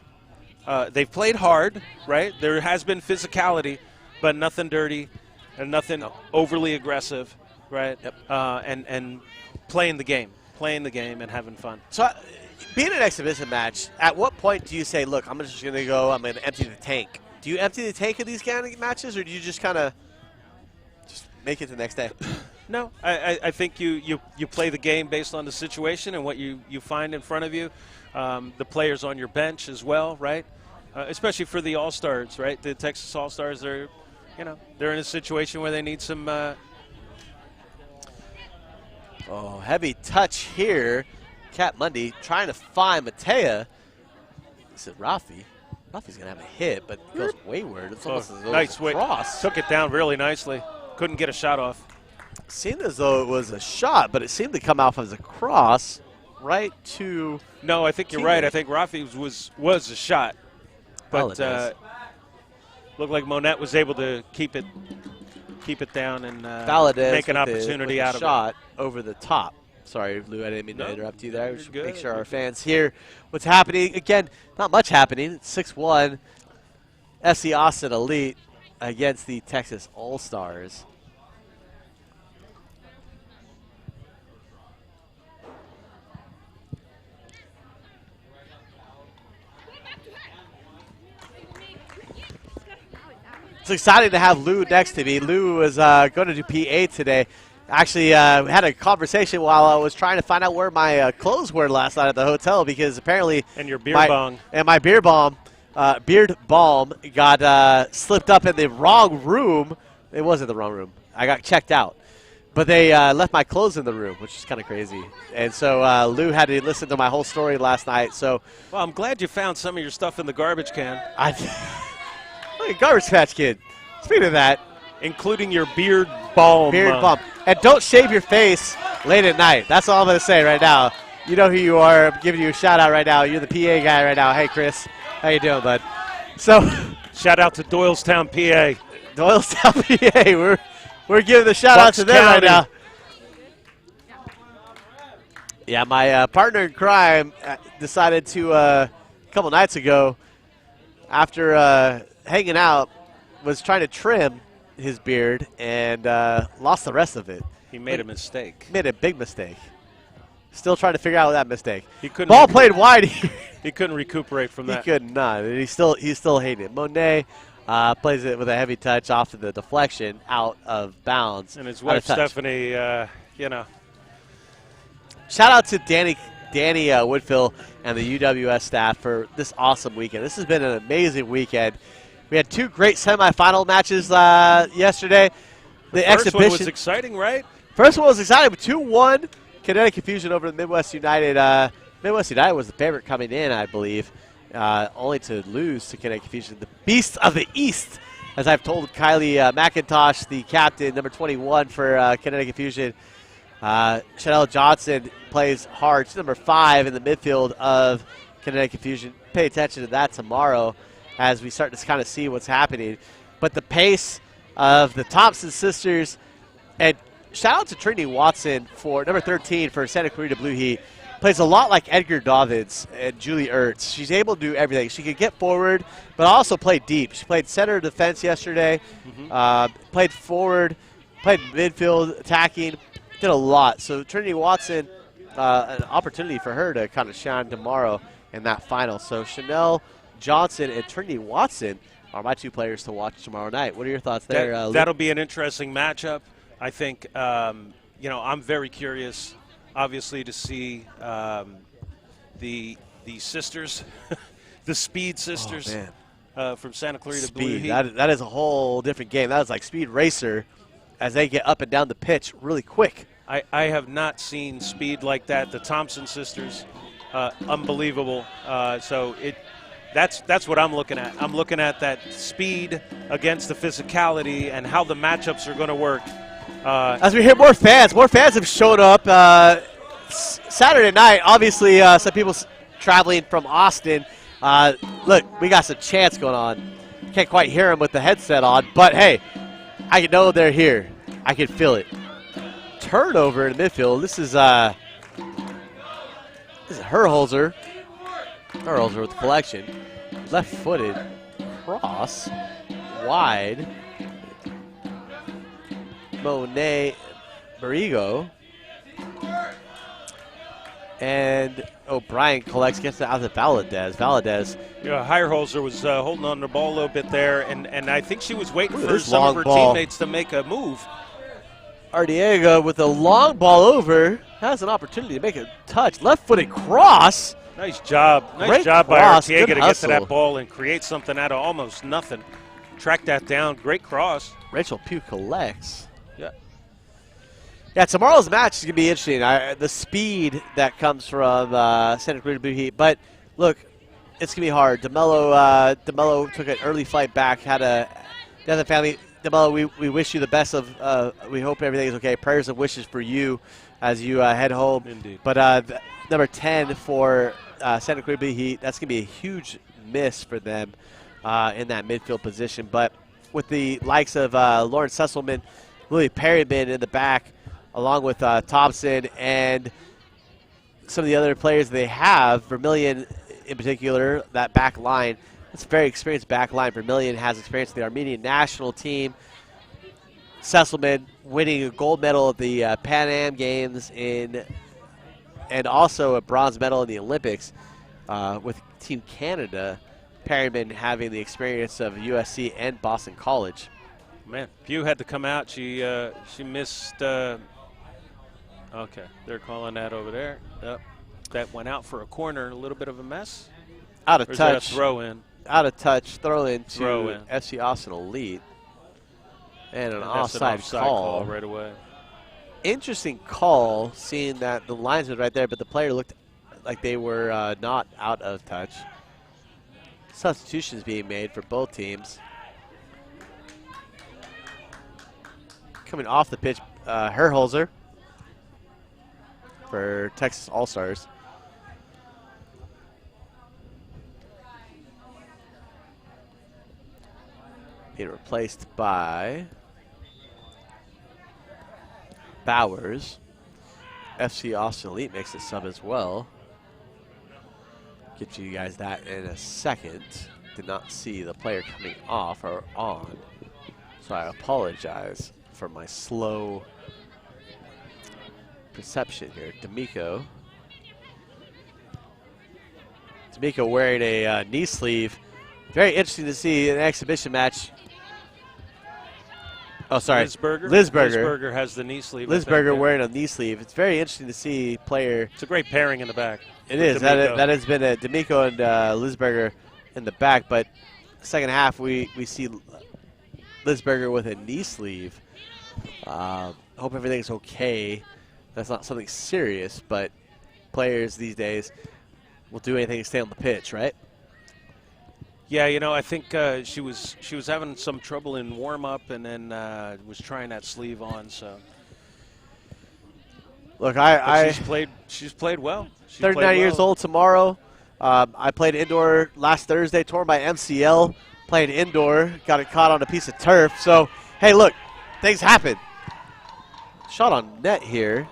They've played hard, right? There has been physicality, but nothing dirty and nothing overly aggressive, right? Yep. And playing the game and having fun. So, being an exhibition match, at what point do you say, look, I'm just going to go, I'm going to empty the tank? Do you empty the tank of these kind of matches, or do you just kind of just make it the next day? No, I think you play the game based on the situation and what you find in front of you. The players on your bench as well, right? Especially for the All-Stars, right? The Texas All-Stars, they're in a situation where they need some. Heavy touch here. Cat Mundy trying to find Matea. This is Rafi. Rafi's going to have a hit, but it goes wayward. It's almost as though nice it was a cross. Took it down really nicely. Couldn't get a shot off. Seemed as though it was a shot, but it seemed to come off as a cross right to. No, I think you're right. I think Rafi was a shot, but looked like Monette was able to keep it down and make an opportunity out of it. Shot over the top. Sorry, Lou, I didn't mean to interrupt you there. Just make sure our fans hear what's happening. Again, not much happening. It's 6-1. SC Austin Elite against the Texas All-Stars. It's exciting to have Lou next to me. Lou was going to do PA today. Actually, we had a conversation while I was trying to find out where my clothes were last night at the hotel, because apparently and your beard bong and my beard balm got slipped up in the wrong room. It wasn't the wrong room. I got checked out, but they left my clothes in the room, which is kind of crazy. And so Lou had to listen to my whole story last night. So, well, I'm glad you found some of your stuff in the garbage can. Look at Garbage Patch Kid. Speaking of that. Including your beard balm. Beard balm. And don't shave your face late at night. That's all I'm going to say right now. You know who you are. I'm giving you a shout-out right now. You're the PA guy right now. Hey, Chris. How you doing, bud? So, shout out to Doylestown, PA. Doylestown, PA. We're giving the shout-out to them right now. Yeah, my partner in crime decided to, a couple nights ago, after hanging out, was trying to trim his beard and lost the rest of it. He made a mistake. Made a big mistake. Still trying to figure out that mistake. He couldn't. Ball played wide here. He couldn't recuperate from that. He could not. And he still hated it. Monet plays it with a heavy touch off of the deflection, out of bounds. And his wife Stephanie, Shout out to Danny Woodfill and the UWS staff for this awesome weekend. This has been an amazing weekend. We had two great semifinal matches yesterday. The first one was exciting, right? First one was exciting. 2-1 Connecticut Fusion over the Midwest United. Midwest United was the favorite coming in, I believe, only to lose to Connecticut Fusion. The Beast of the East, as I've told Kylie McIntosh, the captain, number 21 for Connecticut Fusion. Chanel Johnson plays hard. She's number 5 in the midfield of Connecticut Fusion. Pay attention to that tomorrow as we start to kind of see what's happening. But the pace of the Thompson sisters, and shout out to Trinity Watson for number 13 for Santa Clarita Blue Heat. Plays a lot like Edgar Davids and Julie Ertz. She's able to do everything. She can get forward, but also play deep. She played center defense yesterday, played forward, played midfield, attacking, did a lot. So Trinity Watson, an opportunity for her to kind of shine tomorrow in that final. So Chanel Johnson and Trinity Watson are my two players to watch tomorrow night. What are your thoughts there? That'll be an interesting matchup. I think, I'm very curious, obviously, to see the sisters, the Speed sisters from Santa Clarita Blue Heat. That is a whole different game. That is like Speed Racer as they get up and down the pitch really quick. I have not seen speed like that. The Thompson sisters, unbelievable. That's what I'm looking at. I'm looking at that speed against the physicality and how the matchups are going to work. As we hear more fans have shown up Saturday night. Obviously, some people traveling from Austin. Look, we got some chants going on. Can't quite hear them with the headset on, but hey, I know they're here. I can feel it. Turnover in the midfield. This is Herholzer. Herholzer with the collection. Left-footed cross. Wide. Monet Marigo. And O'Brien collects, gets it out to Valadez. Herholzer was holding on to the ball a little bit there, and I think she was waiting for some of her ball. teammates to make a move. Ardiega with a long ball over has an opportunity to make a touch. Left-footed cross. Nice job. Great job by cross. Artiega Good to hustle. get to that ball and create something out of almost nothing. Track that down. Great cross. Rachel Pugh collects. Yeah. Yeah, tomorrow's match is going to be interesting. The speed that comes from Santa Clarita Blue Heat. But, look, it's going to be hard. DeMello took an early flight back, had a family. DeMello, we wish you the best of we hope everything is okay. Prayers and wishes for you as you head home. Indeed. But number 10 for Santa Clarita Blue Heat, that's going to be a huge miss for them in that midfield position. But with the likes of Lauren Sesselman, Lily Perryman in the back, along with Thompson and some of the other players they have, Vermillion in particular, that back line, it's a very experienced back line. Vermillion has experience with the Armenian national team. Sesselman winning a gold medal at the Pan Am Games and also a bronze medal in the Olympics with Team Canada. Perryman having the experience of USC and Boston College. Man, Pugh had to come out. She missed. Okay, they're calling that over there. Yep. That went out for a corner. A little bit of a mess. Out of or touch. Is that a throw in? Out of touch. Throw in to Throw in. FC Austin Elite. And an And that's offside, an offside call right away. Interesting call, seeing that the linesman right there, but the player looked like they were not out of touch. Substitutions being made for both teams. Coming off the pitch, Herholzer for Texas All-Stars. Being replaced by Bowers. FC Austin Elite makes a sub as well. Get you guys that in a second. Did not see the player coming off or on, so I apologize for my slow perception here. D'Amico wearing a knee sleeve. Very interesting to see an exhibition match. Oh, sorry. Lisberger has the knee sleeve. Lisberger wearing a knee sleeve. It's very interesting to see player. It's a great pairing in the back. It is. That has been a D'Amico and Lisberger in the back, but second half we see Lisberger with a knee sleeve. Hope everything's okay. That's not something serious, but players these days will do anything to stay on the pitch, right? Yeah, I think she was having some trouble in warm up, and then was trying that sleeve on. So look, she's played well. 39 years old tomorrow. I played indoor last Thursday, tore my MCL, playing indoor, got it caught on a piece of turf. So, hey, look, things happen. Shot on net here.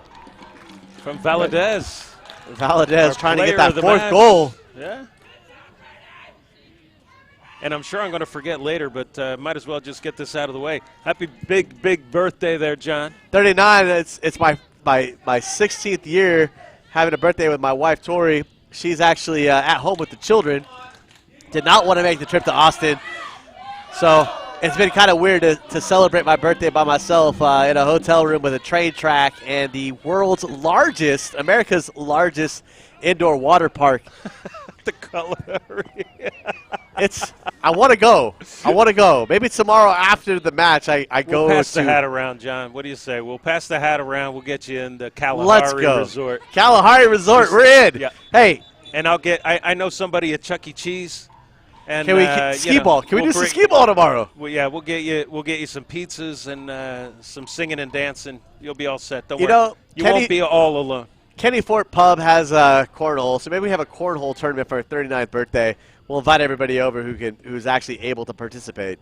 From Valadez. Valadez trying to get that the fourth match. goal. Yeah. And I'm sure I'm going to forget later, but might as well just get this out of the way. Happy big birthday there, John. 39. It's my 16th year having a birthday with my wife, Tori. She's actually at home with the children. Did not want to make the trip to Austin. So it's been kind of weird to celebrate my birthday by myself in a hotel room with a train track and the world's largest, America's largest indoor water park. The color. I want to go. I want to go. Maybe tomorrow after the match I go. We'll pass the hat around, John. What do you say? We'll pass the hat around. We'll get you in the Kalahari Let's go. Resort. Kalahari Resort. We're in. Yeah. Hey. And I know somebody at Chuck E. Cheese. And, can we skee ball? Can we do some skee ball tomorrow? Well, yeah, we'll get you some pizzas and some singing and dancing. You'll be all set. Don't worry. You won't be all alone. Kenny Fort Pub has a cornhole, so maybe we have a cornhole tournament for our 39th birthday. We'll invite everybody over who's actually able to participate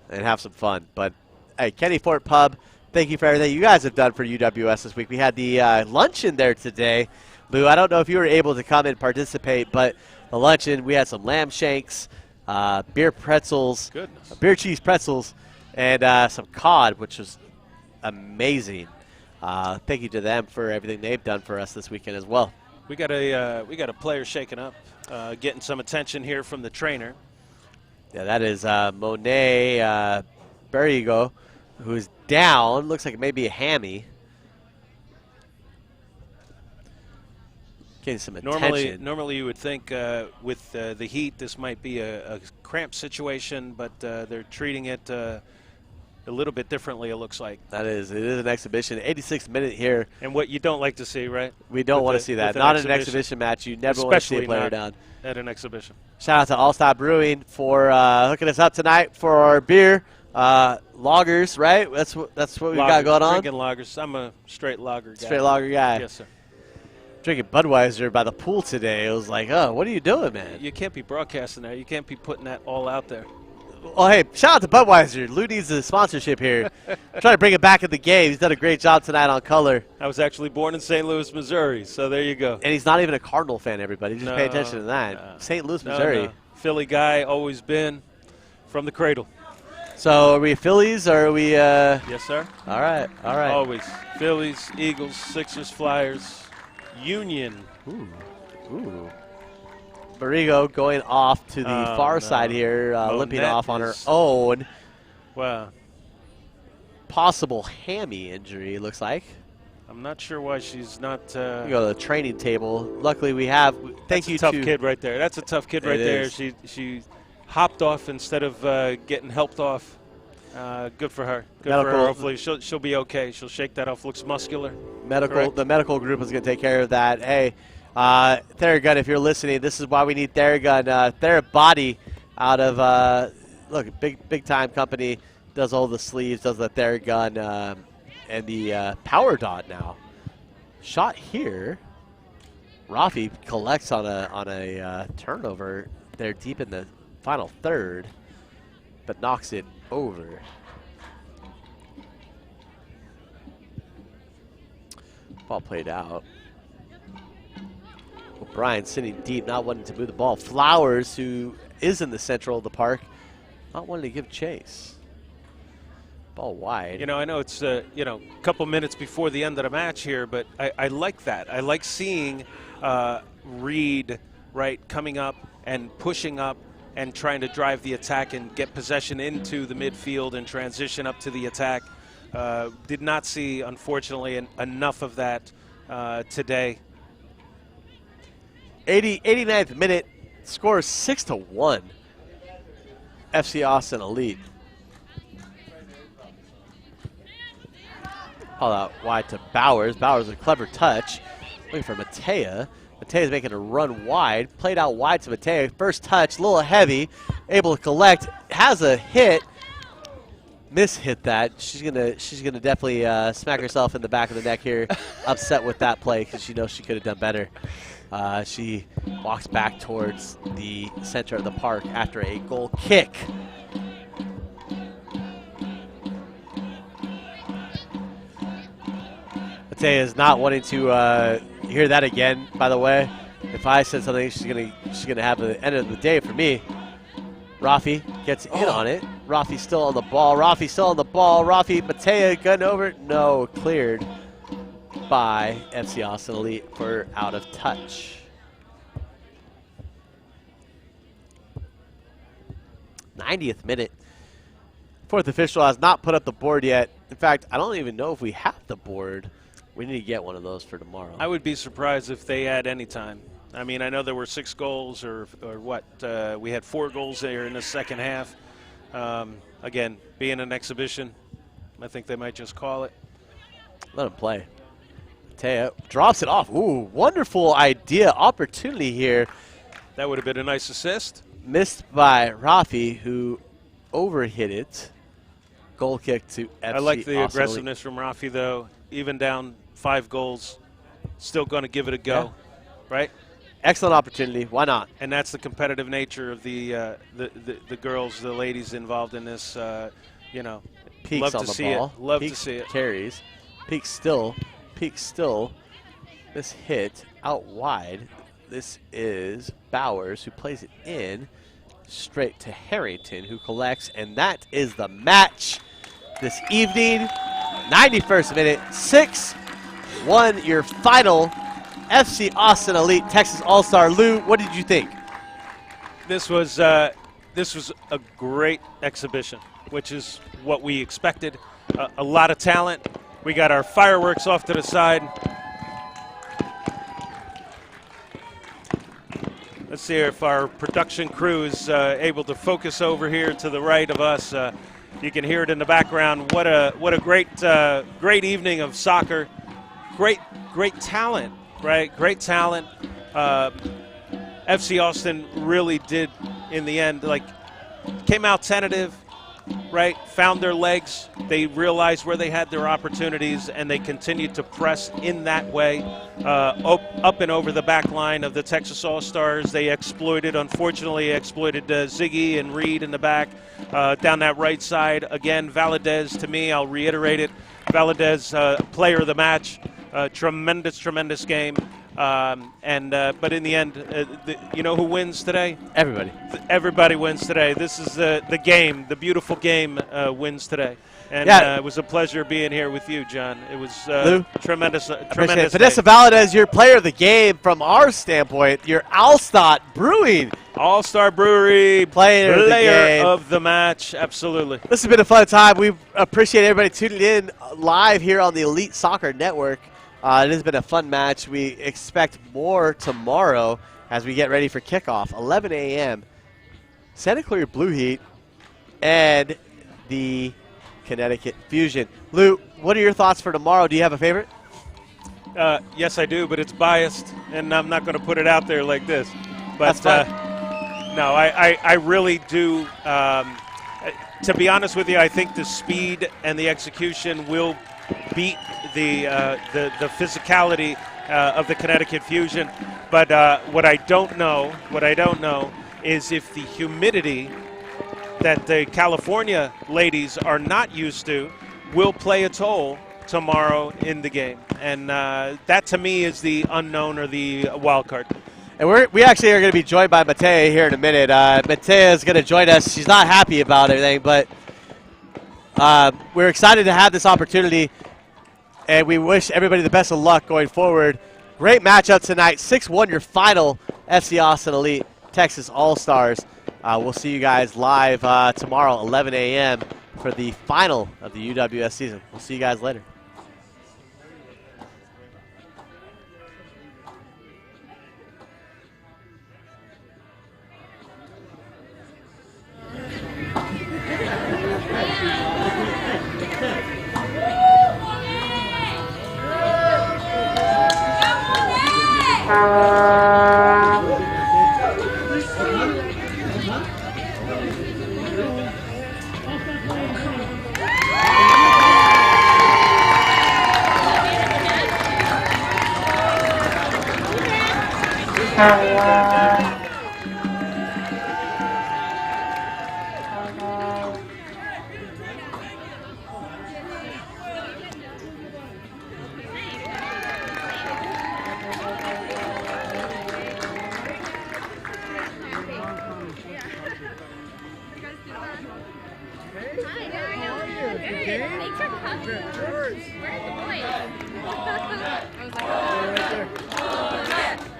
and have some fun. But hey, Kenny Fort Pub, thank you for everything you guys have done for UWS this week. We had the luncheon there today. Lou, I don't know if you were able to come and participate, but the luncheon, we had some lamb shanks, beer pretzels, beer cheese pretzels, and some cod, which was amazing. Thank you to them for everything they've done for us this weekend as well. We got a player shaking up, getting some attention here from the trainer. Yeah, that is Monet Barrigo, who's down. Looks like it may be a hammy. Getting some attention. Normally you would think with the heat this might be a cramp situation, but they're treating it a little bit differently, it looks like. It is an exhibition. 86th minute here. And what you don't like to see, right? We don't want to see that. Not in an exhibition match. You never want to see a player down. At an exhibition. Shout out to All-Star Brewing for hooking us up tonight for our beer. Lagers, right? That's what we got going on? Drinking lagers. I'm a straight lager guy. Straight lager guy. Yes, sir. Drinking Budweiser by the pool today. It was like, oh, what are you doing, man? You can't be broadcasting that. You can't be putting that all out there. Well, hey, shout out to Budweiser. Lou needs a sponsorship here. Trying to bring it back in the game. He's done a great job tonight on color. I was actually born in St. Louis, Missouri, so there you go. And he's not even a Cardinal fan, everybody. Just pay attention to that. No. St. Louis, Missouri. No. Philly guy, always been from the cradle. So are we Phillies or are we Yes, sir. All right. Always. Phillies, Eagles, Sixers, Flyers, Union. Ooh. Barrigo going off to the far side here, limping off on her own. Wow. Possible hammy injury, looks like. I'm not sure why she's not. We go to the training table. Luckily, we have. Thank you. That's a tough kid right there. That's a tough kid right there. She hopped off instead of getting helped off. Good for her. Good for her. Hopefully, she'll be okay. She'll shake that off. Looks muscular. The medical group is going to take care of that. Hey. Theragun, if you're listening, this is why we need Theragun. Therabody out of, look, big time company, does all the sleeves, does the Theragun, and the Power Dot now. Shot here. Rafi collects on a turnover there deep in the final third, but knocks it over. Ball played out. Brian sitting deep, not wanting to move the ball. Flowers, who is in the central of the park, not wanting to give chase. Ball wide. You know, I know it's a couple minutes before the end of the match here, but I like that. I like seeing Reed coming up and pushing up and trying to drive the attack and get possession into the midfield and transition up to the attack. Did not see, unfortunately, enough of that today. 89th minute, score 6-1. FC Austin Elite. Call out wide to Bowers. Bowers, a clever touch. Looking for Matea. Matea's making a run wide. Played out wide to Matea. First touch, a little heavy. Able to collect. Has a hit. Miss-hit that. She's gonna definitely smack herself in the back of the neck here. Upset with that play because she knows she could have done better. She walks back towards the center of the park after a goal kick. Matea is not wanting to hear that again, by the way. If I said something, she's gonna have the end of the day for me. Rafi gets in on it. Rafi's still on the ball. Rafi, Matea, gun over. No, cleared by FC Austin Elite for out of touch. 90th minute. Fourth official has not put up the board yet. In fact, I don't even know if we have the board. We need to get one of those for tomorrow. I would be surprised if they had any time. I mean, I know there were 6 goals or what. We had 4 goals there in the second half. Again, being an exhibition, I think they might just call it. Let him play. Matea drops it off. Ooh, wonderful idea, opportunity here. That would have been a nice assist. Missed by Rafi, who overhit it. Goal kick to FC I like the Austin aggressiveness from Rafi, though. Even down 5 goals, still going to give it a go, right? Excellent opportunity. Why not? And that's the competitive nature of the girls, the ladies involved in this. You know, Peeks love on to the see ball. it. Love Peeks to see it. Carries. Peeks still. This hit out wide. This is Bowers, who plays it in straight to Harrington, who collects, and that is the match this evening. 91st minute, 6-1, your final. FC Austin Elite, Texas All-Star. Lou, what did you think? This was a great exhibition, which is what we expected. A lot of talent. We got our fireworks off to the side. Let's see if our production crew is able to focus over here to the right of us. You can hear it in the background. What a great evening of soccer. Great talent, right? Great talent. FC Austin really did, in the end, like, came out tentative, right? Found their legs. They realized where they had their opportunities, and they continued to press in that way, up and over the back line of the Texas All-Stars. They unfortunately exploited Ziggy and Reed in the back, down that right side. Again, Valadez, to me, I'll reiterate it, Valadez, player of the match. Tremendous game. But in the end, you know who wins today? Everybody. Everybody wins today. This is the game, the beautiful game wins today. And it was a pleasure being here with you, John. It was tremendous. Vanessa Valadez, your player of the game from our standpoint. Your Alstott Brewing. All-Star Brewery player of the match. Absolutely. This has been a fun time. We appreciate everybody tuning in live here on the Elite Soccer Network. It has been a fun match. We expect more tomorrow as we get ready for kickoff, 11 a.m. Santa Clara Blue Heat and the Connecticut Fusion. Lou, what are your thoughts for tomorrow? Do you have a favorite? Yes, I do, but it's biased, and I'm not going to put it out there like this. But that's fine. No, I really do. To be honest with you, I think the speed and the execution will beat the physicality of the Connecticut Fusion. But what I don't know is if the humidity that the California ladies are not used to will play a toll tomorrow in the game. And that, to me, is the unknown or the wild card. And we actually are going to be joined by Matea here in a minute. Matea is going to join us. She's not happy about everything, but we're excited to have this opportunity, and we wish everybody the best of luck going forward. Great matchup tonight. 6-1, your final FC Austin Elite Texas All-Stars. We'll see you guys live tomorrow, 11 a.m. for the final of the UWS season. We'll see you guys later. Thanks for coming. Where are the boys? I was like,